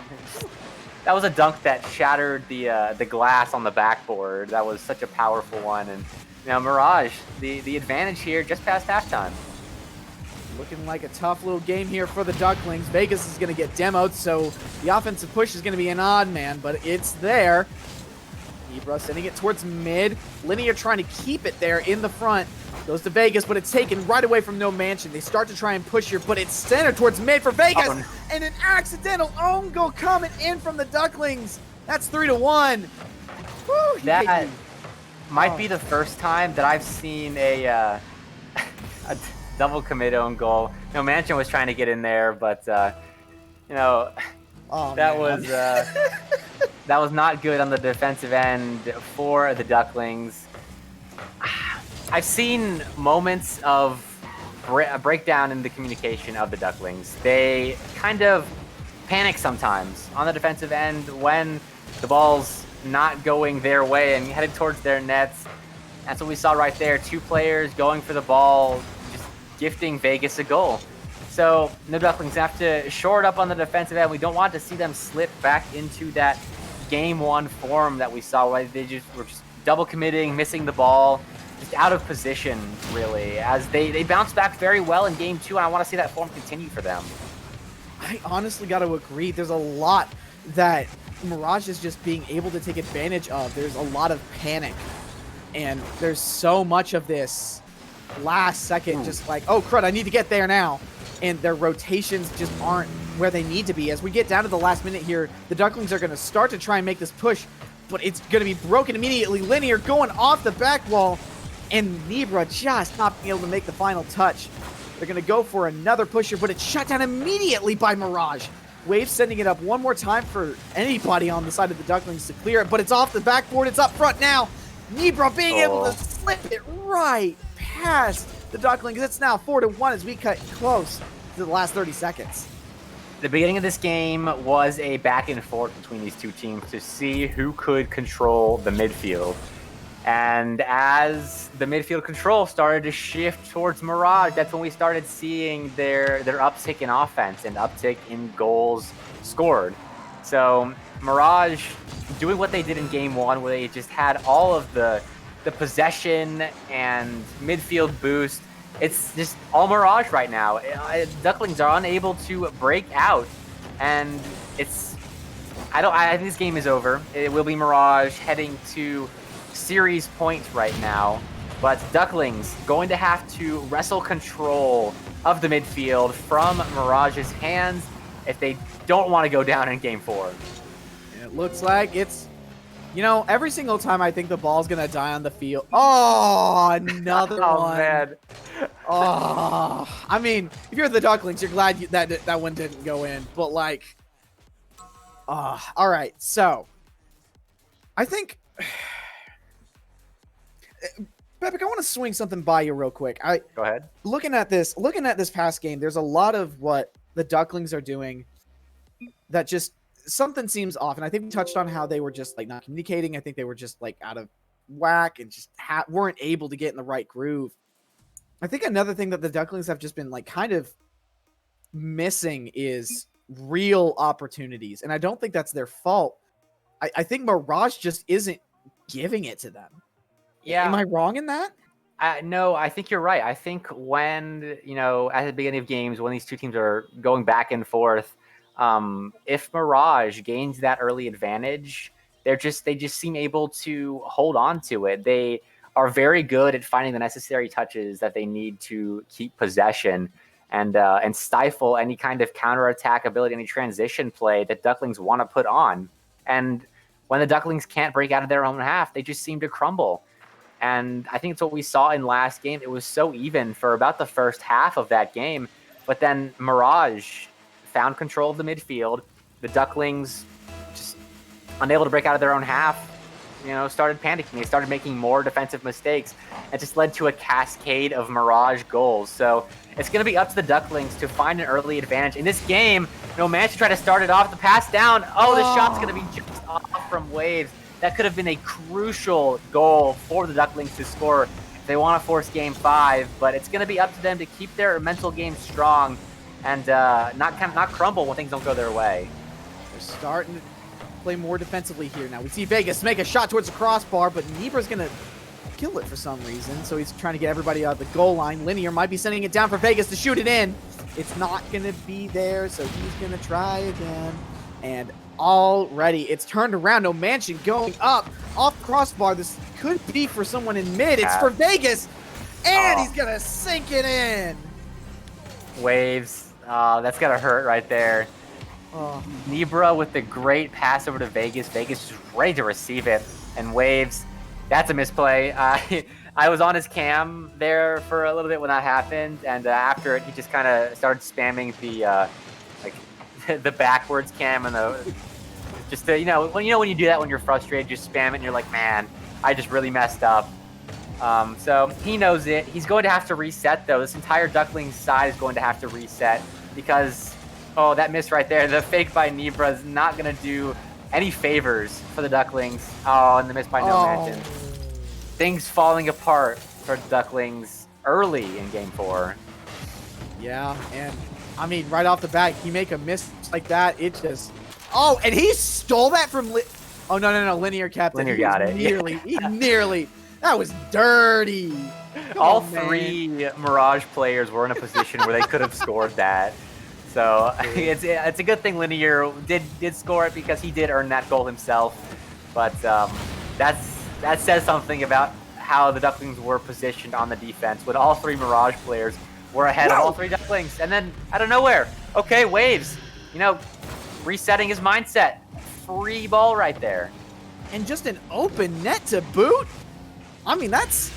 That was a dunk that shattered the glass on the backboard. That was such a powerful one. And Mirage, the advantage here just past halftime. Looking like a tough little game here for the Ducklings. Vegas is going to get demoed, so the offensive push is going to be an odd man, but it's there. Ibra sending it towards mid. Linear trying to keep it there in the front. Goes to Vegas, but it's taken right away from No Mansion. They start to try and push here, but it's centered towards mid for Vegas. Oh. And an accidental own goal coming in from the Ducklings. That's 3-1. Woo, That might be the first time that I've seen a double commit own goal. No Mansion was trying to get in there, but you know, that was not good on the defensive end for the Ducklings. I've seen moments of a breakdown in the communication of the Ducklings. They kind of panic sometimes on the defensive end when the ball's not going their way and headed towards their nets. That's what we saw right there. 2 players going for the ball, just gifting Vegas a goal. So the Ducklings have to shore it up on the defensive end. We don't want to see them slip back into that game 1 form that we saw where they just were just double committing, missing the ball, just out of position, really, as they bounced back very well in game 2, and I want to see that form continue for them. I honestly got to agree. There's a lot that Mirage is just being able to take advantage of. There's a lot of panic, and there's so much of this last second, just like, oh crud, I need to get there now. And their rotations just aren't where they need to be. As we get down to the last minute here, the Ducklings are going to start to try and make this push, but it's going to be broken immediately. Linear going off the back wall, and Nibra just not being able to make the final touch. They're going to go for another pusher, but it's shut down immediately by Mirage. Wave sending it up one more time for anybody on the side of the Ducklings to clear it, but it's off the backboard. It's up front now. Nibra being able to slip it right past the Ducklings. It's now 4-1 as we cut close to the last 30 seconds. The beginning of this game was a back and forth between these two teams to see who could control the midfield. And as the midfield control started to shift towards Mirage, that's when we started seeing their uptick in offense and uptick in goals scored. So Mirage doing what they did in game 1, where they just had all of the possession and midfield boost. It's just all Mirage right now. Ducklings are unable to break out, and I think this game is over. It will be Mirage heading to series points right now, but Ducklings going to have to wrestle control of the midfield from Mirage's hands if they don't want to go down in game 4. It looks like it's, every single time I think the ball's going to die on the field. Oh, another one. Oh, man. Oh, I mean, if you're the Ducklings, you're glad that one didn't go in, but all right. So I think, Pepik, I want to swing something by you real quick. Go ahead. Looking at this past game, there's a lot of what the Ducklings are doing that just something seems off. And I think we touched on how they were just not communicating. I think they were just out of whack and just weren't able to get in the right groove. I think another thing that the Ducklings have just been kind of missing is real opportunities. And I don't think that's their fault. I think Mirage just isn't giving it to them. Yeah. Am I wrong in that? No, I think you're right. I think when, at the beginning of games, when these two teams are going back and forth, if Mirage gains that early advantage, they just seem able to hold on to it. They are very good at finding the necessary touches that they need to keep possession and stifle any kind of counterattack ability, any transition play that Ducklings want to put on. And when the Ducklings can't break out of their own half, they just seem to crumble. And I think it's what we saw in last game. It was so even for about the first half of that game. But then Mirage found control of the midfield. The Ducklings, just unable to break out of their own half, started panicking. They started making more defensive mistakes. It just led to a cascade of Mirage goals. So it's going to be up to the Ducklings to find an early advantage. In this game, No Mansion tried to start it off. The pass down. Oh, the shot's going to be just off from Waves. That could have been a crucial goal for the Ducklings to score if they want to force game 5. But it's going to be up to them to keep their mental game strong and not crumble when things don't go their way. They're starting to play more defensively here now. We see Vegas make a shot towards the crossbar, but Nibra's going to kill it for some reason. So he's trying to get everybody out of the goal line. Linear might be sending it down for Vegas to shoot it in. It's not going to be there, so he's going to try again. And already. It's turned around. No Mansion going up off crossbar. This could be for someone in mid. It's for Vegas, and he's gonna sink it in. Waves. That's gonna hurt right there. Nebra with the great pass over to Vegas. Vegas just ready to receive it, and Waves. That's a misplay. I was on his cam there for a little bit when that happened, and after it, he just kind of started spamming the the backwards cam and the just to, when you do that when you're frustrated, you spam it and you're like, man, I just really messed up. So he knows it. He's going to have to reset though. This entire Ducklings side is going to have to reset because that miss right there, the fake by Nebra is not going to do any favors for the Ducklings. And the miss by No Mansion. Things falling apart for the Ducklings early in Game 4. Yeah, and I mean, right off the bat, he make a miss like that. It just... Oh, and he stole that from... Oh, no. Linear kept it. Linear got it. He nearly... That was dirty. All three Mirage players were in a position where they could have scored that. So it's a good thing Linear did score it because he did earn that goal himself. But that says something about how the Ducklings were positioned on the defense when all three Mirage players were ahead of all three Ducklings. And then out of nowhere, okay, Waves, resetting his mindset. Free ball right there. And just an open net to boot? I mean, that's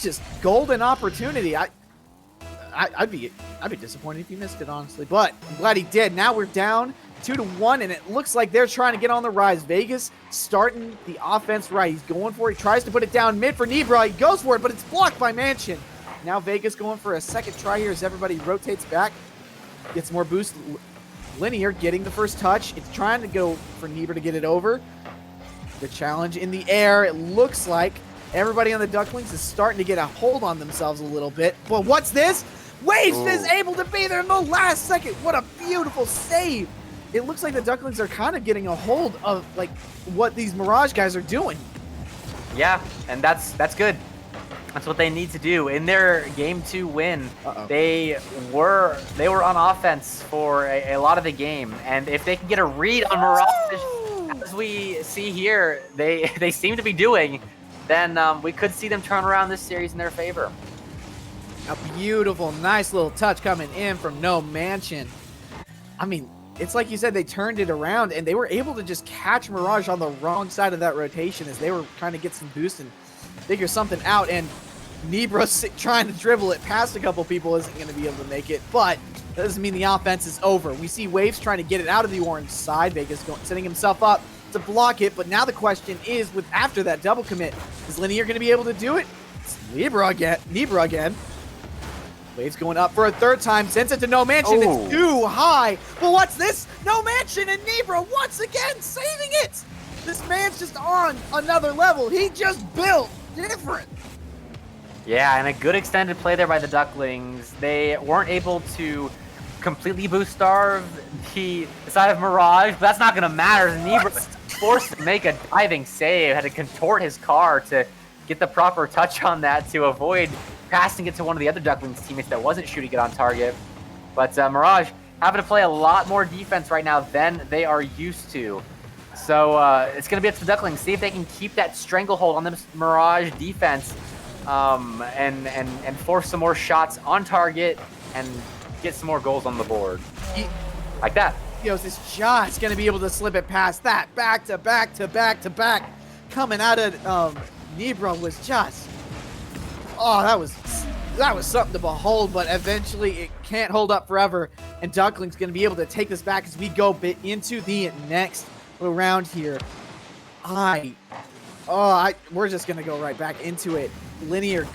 just golden opportunity. I'd be disappointed if he missed it, honestly. But I'm glad he did. Now we're down 2-1, and it looks like they're trying to get on the rise. Vegas starting the offense right. He's going for it. He tries to put it down mid for Nebra. He goes for it, but it's blocked by Mansion. Now Vegas going for a second try here as everybody rotates back. Gets more boost. Linear getting the first touch. It's trying to go for Nebra to get it over. The challenge in the air. It looks like everybody on the Ducklings is starting to get a hold on themselves a little bit. But what's this? Waves is able to be there in the last second. What a beautiful save. It looks like the Ducklings are kind of getting a hold of what these Mirage guys are doing. Yeah, and that's good. That's what they need to do. In their Game 2 win, they were on offense for a lot of the game. And if they can get a read on Mirage, as we see here, they seem to be doing, then we could see them turn around this series in their favor. A beautiful, nice little touch coming in from No Mansion. I mean, it's like you said, they turned it around, and they were able to just catch Mirage on the wrong side of that rotation as they were trying to get some boost and figure something out. And Nebra trying to dribble it past a couple people isn't going to be able to make it, but that doesn't mean the offense is over. We see Waves trying to get it out of the orange side. Vegas setting himself up to block it, but now the question is, after that double commit, is Linear going to be able to do it? It's Nebra again. Waves going up for a third time, sends it to No Mansion. It's too high. But what's this? No Mansion and Nebra once again saving it. This man's just on another level. He just built different. Yeah, and a good extended play there by the Ducklings. They weren't able to completely boost starve the side of Mirage, but that's not going to matter. Nebra was forced to make a diving save, had to contort his car to get the proper touch on that to avoid passing it to one of the other Ducklings teammates that wasn't shooting it on target. But Mirage having to play a lot more defense right now than they are used to. So it's going to be up to the Ducklings. See if they can keep that stranglehold on the Mirage defense and force some more shots on target and get some more goals on the board. Like that. Is just going to be able to slip it past that. Back to back. Coming out of Nebra was just... Oh, that was something to behold, but eventually it can't hold up forever, and Duckling's going to be able to take this back as we go into the next round here. We're just going to go right back into it. Linear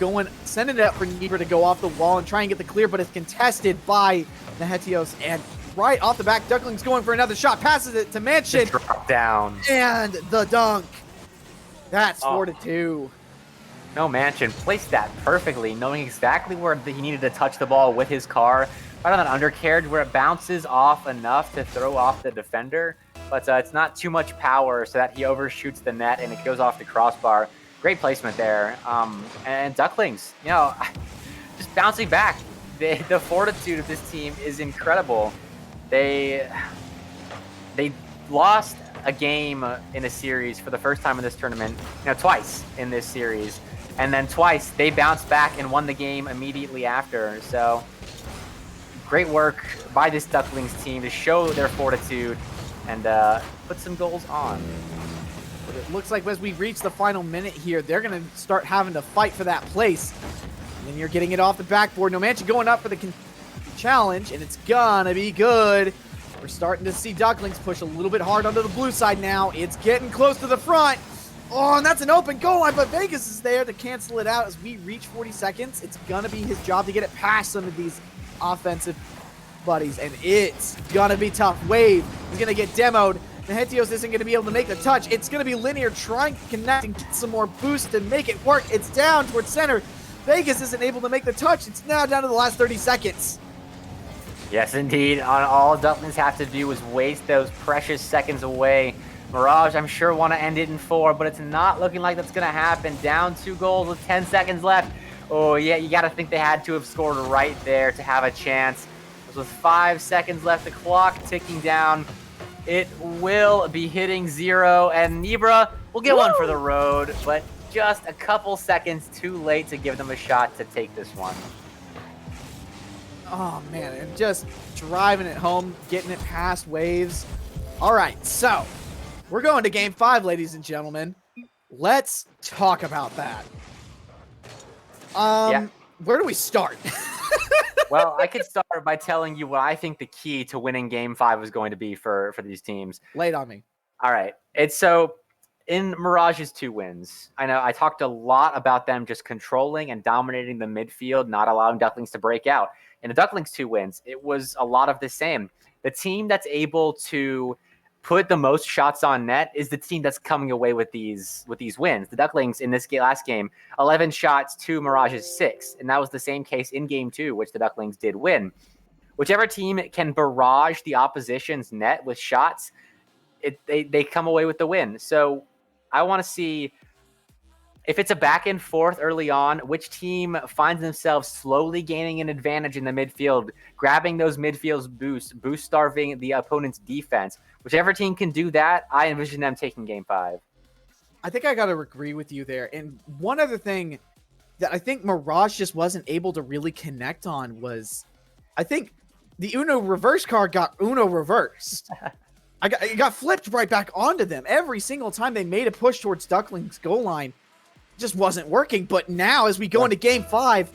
sending it up for Nebra to go off the wall and try and get the clear, but it's contested by the Hetios, and right off the back, Duckling's going for another shot, passes it to Mansion. Drop down. And the dunk. That's 4-2. No Mansion placed that perfectly, knowing exactly where he needed to touch the ball with his car. Right on that undercarriage where it bounces off enough to throw off the defender, but it's not too much power so that he overshoots the net and it goes off the crossbar. Great placement there. And Ducklings, just bouncing back. The fortitude of this team is incredible. They lost a game in a series for the first time in this tournament, twice in this series. And then twice they bounced back and won the game immediately after. So great work by this Ducklings team to show their fortitude and put some goals on. But it looks like as we reach the final minute here, they're going to start having to fight for that place. And then you're getting it off the backboard. Nomanchi going up for the challenge, and it's gonna be good. We're starting to see Ducklings push a little bit hard onto the blue side now. It's getting close to the front. Oh, and that's an open goal line, but Vegas is there to cancel it out as we reach 40 seconds. It's gonna be his job to get it past some of these offensive buddies, and it's gonna be tough. Wave is gonna get demoed. Nahetios isn't gonna be able to make the touch. It's gonna be Linear trying to connect and get some more boost and make it work. It's down towards center. Vegas isn't able to make the touch. It's now down to the last 30 seconds. Yes, indeed. All Ducklings have to do is waste those precious seconds away. Mirage, I'm sure, want to end it in 4, but it's not looking like that's going to happen. Down 2 goals with 10 seconds left. Oh, yeah, you got to think they had to have scored right there to have a chance. With 5 seconds left, the clock ticking down. It will be hitting 0, and Nibra will get one for the road, but just a couple seconds too late to give them a shot to take this one. Oh, man, and just driving it home, getting it past Waves. All right, so we're going to Game 5, ladies and gentlemen. Let's talk about that. Where do we start? Well, I could start by telling you what I think the key to winning Game 5 is going to be for these teams. Lay it on me. All right. It's so in Mirage's 2 wins, I know I talked a lot about them just controlling and dominating the midfield, not allowing Ducklings to break out. In the Ducklings 2 wins, it was a lot of the same. The team that's able to put the most shots on net is the team that's coming away with these wins. The Ducklings in this last game, 11 shots to Mirage's 6, and that was the same case in Game 2, which the Ducklings did win. Whichever team can barrage the opposition's net with shots, they come away with the win. So I want to see if it's a back and forth early on, which team finds themselves slowly gaining an advantage in the midfield, grabbing those midfield boost starving the opponent's defense. Whichever team can do that, I envision them taking Game 5. I think I got to agree with you there. And one other thing that I think Mirage just wasn't able to really connect on was, I think the Uno reverse card got Uno reversed. It got flipped right back onto them. Every single time they made a push towards Ducklings' goal line, just wasn't working. But now as we go into Game 5,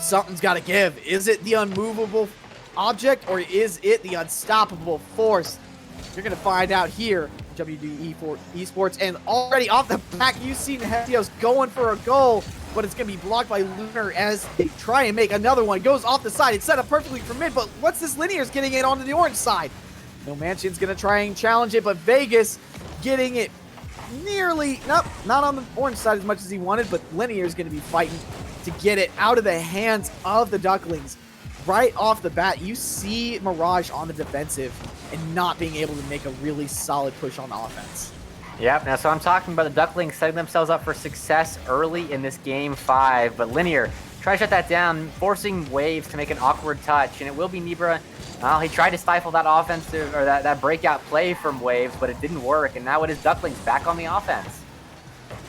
something's got to give. Is it the unmovable object or is it the unstoppable force? You're going to find out here, WDE for Esports. And already off the back, you see Nahetios going for a goal, but it's going to be blocked by Lunar as they try and make another one. Goes off the side. It's set up perfectly for mid, but what's this Linear's getting it onto the orange side? No Mansion's going to try and challenge it, but Vegas getting it nearly, nope, not on the orange side as much as he wanted, but Linear's going to be fighting to get it out of the hands of the Ducklings. Right off the bat, you see Mirage on the defensive and not being able to make a really solid push on offense. Yep, now so I'm talking about the Ducklings setting themselves up for success early in this Game 5, but Linear try to shut that down, forcing Waves to make an awkward touch, and it will be Nibra. Well, he tried to stifle that offensive, or that breakout play from Waves, but it didn't work, and now it is Ducklings back on the offense.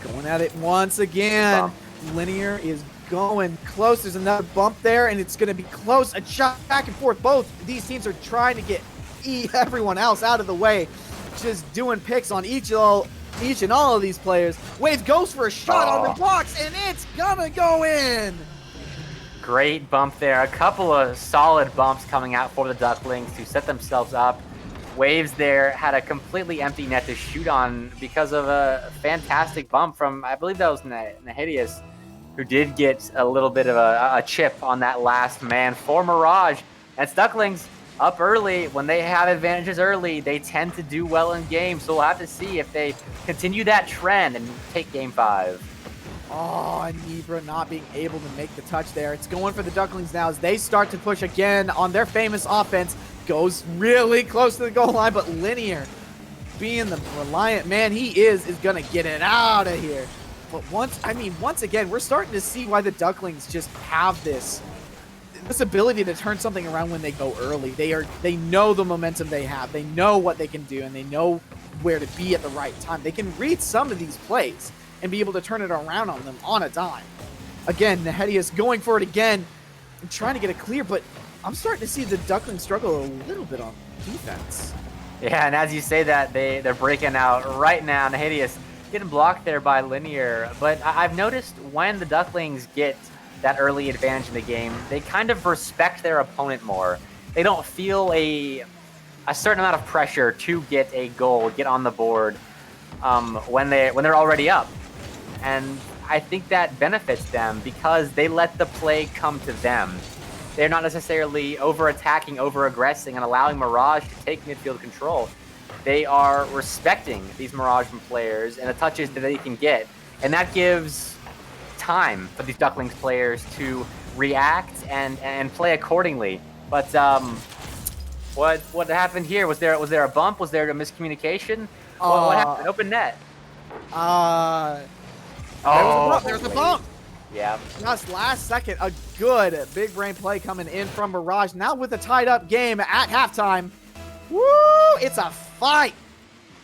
Going at it once again. Linear is going close. There's another bump there, and it's going to be close. A shot back and forth. Both these teams are trying to get everyone else out of the way. Just doing picks on each and all of these players. Wave goes for a shot on the box, and it's gonna go in. Great bump there. A couple of solid bumps coming out for the Ducklings to set themselves up. Waves there had a completely empty net to shoot on because of a fantastic bump from, I believe that was Nahetios, who did get a little bit of a chip on that last man for Mirage. That's Ducklings up early. When they have advantages early, they tend to do well in games. So we'll have to see if they continue that trend and take Game 5. Oh, and Nibra not being able to make the touch there. It's going for the Ducklings now as they start to push again on their famous offense. Goes really close to the goal line, but Linear, being the reliant man he is going to get it out of here. But once again, we're starting to see why the Ducklings just have this this ability to turn something around when they go early. They know the momentum they have. They know what they can do, and they know where to be at the right time. They can read some of these plays and be able to turn it around on them on a dime. Again, Nahedius going for it again and trying to get it clear, but I'm starting to see the Ducklings struggle a little bit on defense. Yeah, and as you say that, they're breaking out right now. Nahedius getting blocked there by Linear, but I've noticed when the Ducklings get that early advantage in the game, they kind of respect their opponent more. They don't feel a certain amount of pressure to get a goal, get on the board when they're already up. And I think that benefits them because they let the play come to them. They're not necessarily over-attacking, over-aggressing, and allowing Mirage to take midfield control. They are respecting these Mirage players and the touches that they can get. And that gives time for these Ducklings players to react and play accordingly. But what happened here? Was there a bump? Was there a miscommunication? What happened? Open net. There's a bump. Yeah. Just last second, a good big brain play coming in from Mirage. Now with a tied up game at halftime. Woo! It's a fight.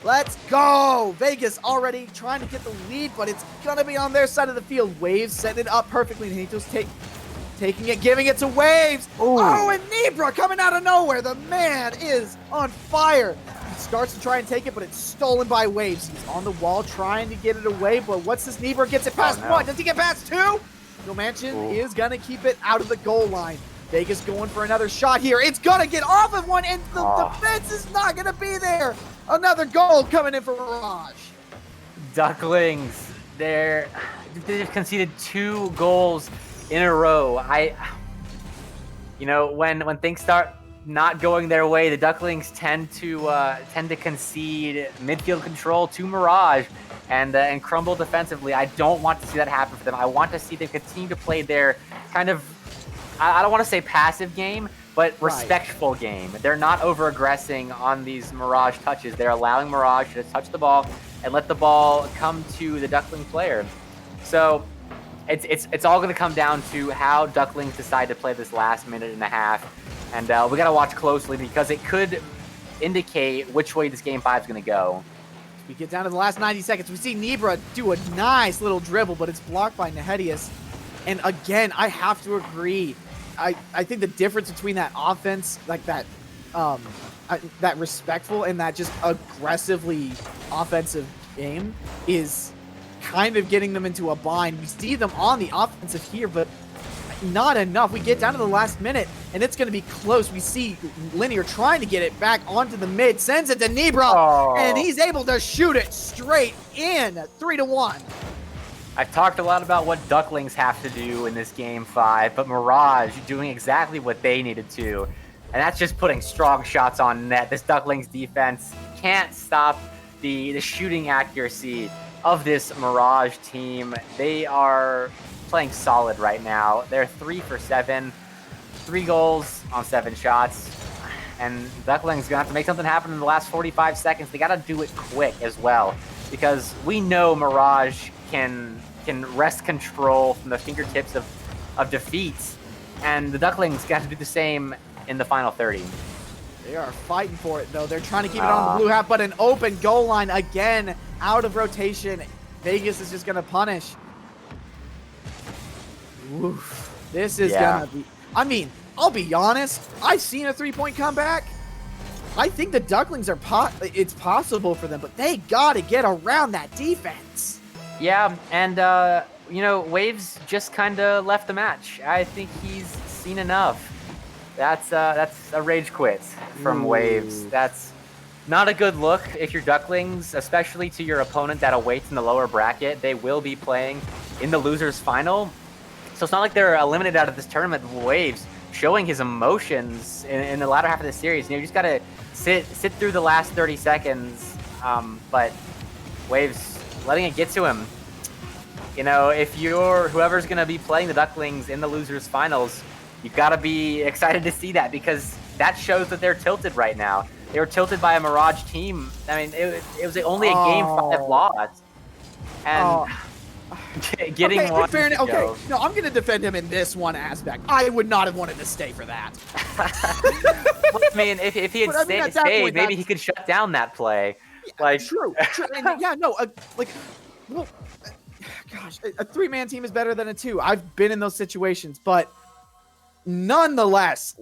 Let's go. Vegas already trying to get the lead, but it's going to be on their side of the field. Waves setting it up perfectly. Nito's taking it, giving it to Waves. Ooh. Oh, and Nebra coming out of nowhere. The man is on fire. He starts to try and take it, but it's stolen by Waves. He's on the wall trying to get it away, but what's this? Nebra gets it past one. Does he get past two? No Mansion is going to keep it out of the goal line. Vegas going for another shot here. It's going to get off of one, and the defense is not going to be there. Another goal coming in for Mirage. Ducklings, they've conceded 2 goals in a row. When things start not going their way, the Ducklings tend to concede midfield control to Mirage and crumble defensively. I don't want to see that happen for them. I want to see them continue to play their kind of, I don't want to say passive game, but respectful game. They're not over-aggressing on these Mirage touches. They're allowing Mirage to touch the ball and let the ball come to the Duckling player. So it's all going to come down to how Ducklings decide to play this last minute and a half. And we got to watch closely because it could indicate which way this Game 5 is going to go. We get down to the last 90 seconds. We see Nebra do a nice little dribble, but it's blocked by Nahedius. And again, I have to agree. I think the difference between that offense, like that respectful and that just aggressively offensive game is kind of getting them into a bind. We see them on the offensive here, but not enough. We get down to the last minute, and it's going to be close. We see Linear trying to get it back onto the mid, sends it to Nebra, and he's able to shoot it straight in, 3-1. I've talked a lot about what Ducklings have to do in this Game 5, but Mirage doing exactly what they needed to, and that's just putting strong shots on net. This Ducklings defense can't stop the shooting accuracy of this Mirage team. They are playing solid right now. They're 3 for 7, 3 goals on 7 shots, and Ducklings gonna have to make something happen in the last 45 seconds. They gotta do it quick as well, because we know Mirage can wrest control from the fingertips of defeats, and the Ducklings got to do the same in the final 30. They are fighting for it, though. They're trying to keep it on the blue half, but an open goal line again, out of rotation. Vegas is just going to punish. Oof. This is going to be... I mean, I'll be honest. I've seen a 3-point comeback. I think the Ducklings are... it's possible for them, but they got to get around that defense. Yeah, and, Waves just kind of left the match. I think he's seen enough. That's a rage quit from Waves. That's not a good look if you're Ducklings, especially to your opponent that awaits in the lower bracket. They will be playing in the losers final. So it's not like they're eliminated out of this tournament. Waves showing his emotions in the latter half of the series. You just got to sit through the last 30 seconds, but Waves letting it get to him. If you're whoever's going to be playing the Ducklings in the losers finals, you've got to be excited to see that, because that shows that they're tilted right now. They were tilted by a Mirage team. I mean, it was only a Game 5 loss. And Getting okay, one. in fairness, okay, no, I'm gonna defend him in this one aspect. I would not have wanted to stay for that. Well, I mean, if he had But, I mean, at that stayed, point, maybe he could shut down that play. Like, True. And yeah, no, like, well, gosh, a three-man team is better than a two. I've been in those situations, but nonetheless,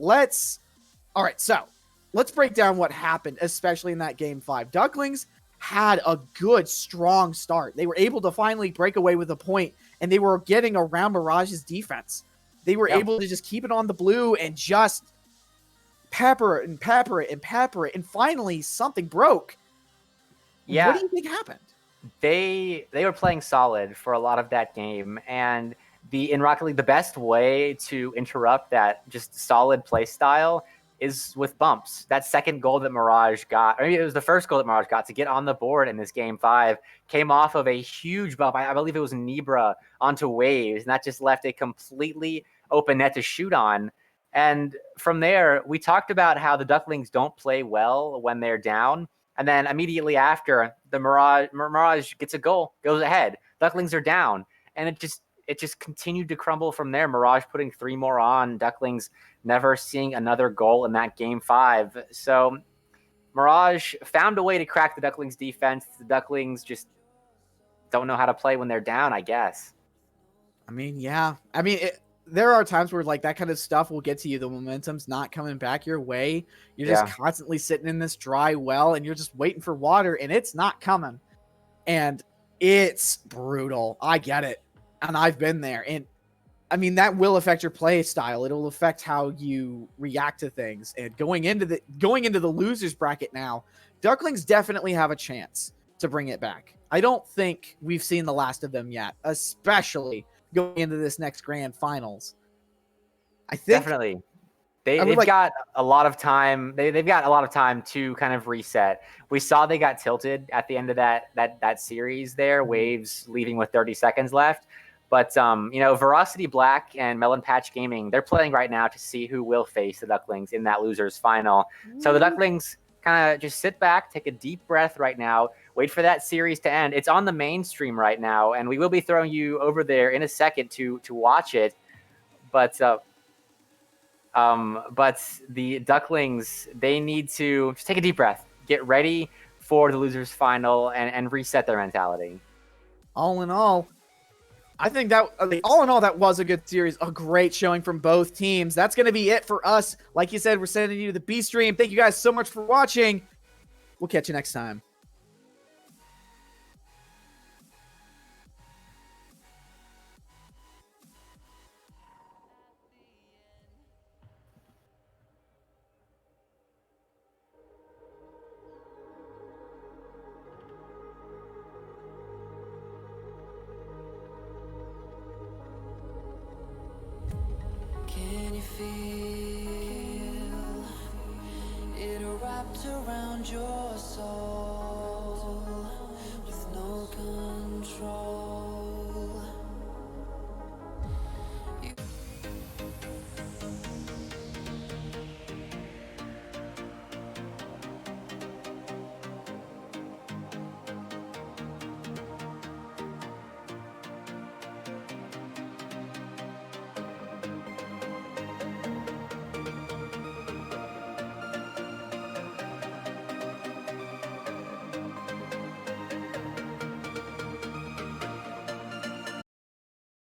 all right, so let's break down what happened, especially in that game 5. Ducklings had a good, strong start. They were able to finally break away with a point, and they were getting around Mirage's defense. They were able to just keep it on the blue and just pepper it and pepper it and pepper it, and finally something broke. yeah, What do you think happened? they were playing solid for a lot of that game, and in Rocket League, the best way to interrupt that just solid play style is with bumps. That second goal that Mirage got, or maybe it was the first goal that Mirage got to get on the board in this game 5, came off of a huge bump. I believe it was Nibra onto Waves, and that just left a completely open net to shoot on. And from there, we talked about how the Ducklings don't play well when they're down. And then immediately after, the Mirage gets a goal, goes ahead. Ducklings are down. And it just continued to crumble from there. Mirage putting 3 more on. Ducklings never seeing another goal in that game 5. So Mirage found a way to crack the Ducklings defense. The Ducklings just don't know how to play when they're down, I guess. I mean, yeah. I mean, there are times where like that kind of stuff will get to you. The momentum's not coming back your way. You're just constantly sitting in this dry well, and you're just waiting for water, and it's not coming. And it's brutal. I get it. And I've been there. And I mean, that will affect your play style. It'll affect how you react to things. And going into the losers bracket now, Ducklings definitely have a chance to bring it back. I don't think we've seen the last of them yet, especially going into this next grand finals. I think definitely they've got a lot of time. They've got a lot of time to kind of reset. We saw they got tilted at the end of that series there, Waves leaving with 30 seconds left. But, Veracity Black and Melon Patch Gaming, they're playing right now to see who will face the Ducklings in that losers final. So the Ducklings kind of just sit back, take a deep breath right now, wait for that series to end. It's on the main stream right now, and we will be throwing you over there in a second to watch it. But the Ducklings, they need to just take a deep breath, get ready for the losers final, and reset their mentality. All in all, I think that was a good series, a great showing from both teams. That's going to be it for us. Like you said, we're sending you to the B stream. Thank you guys so much for watching. We'll catch you next time. Can you feel it wrapped around your soul with no control?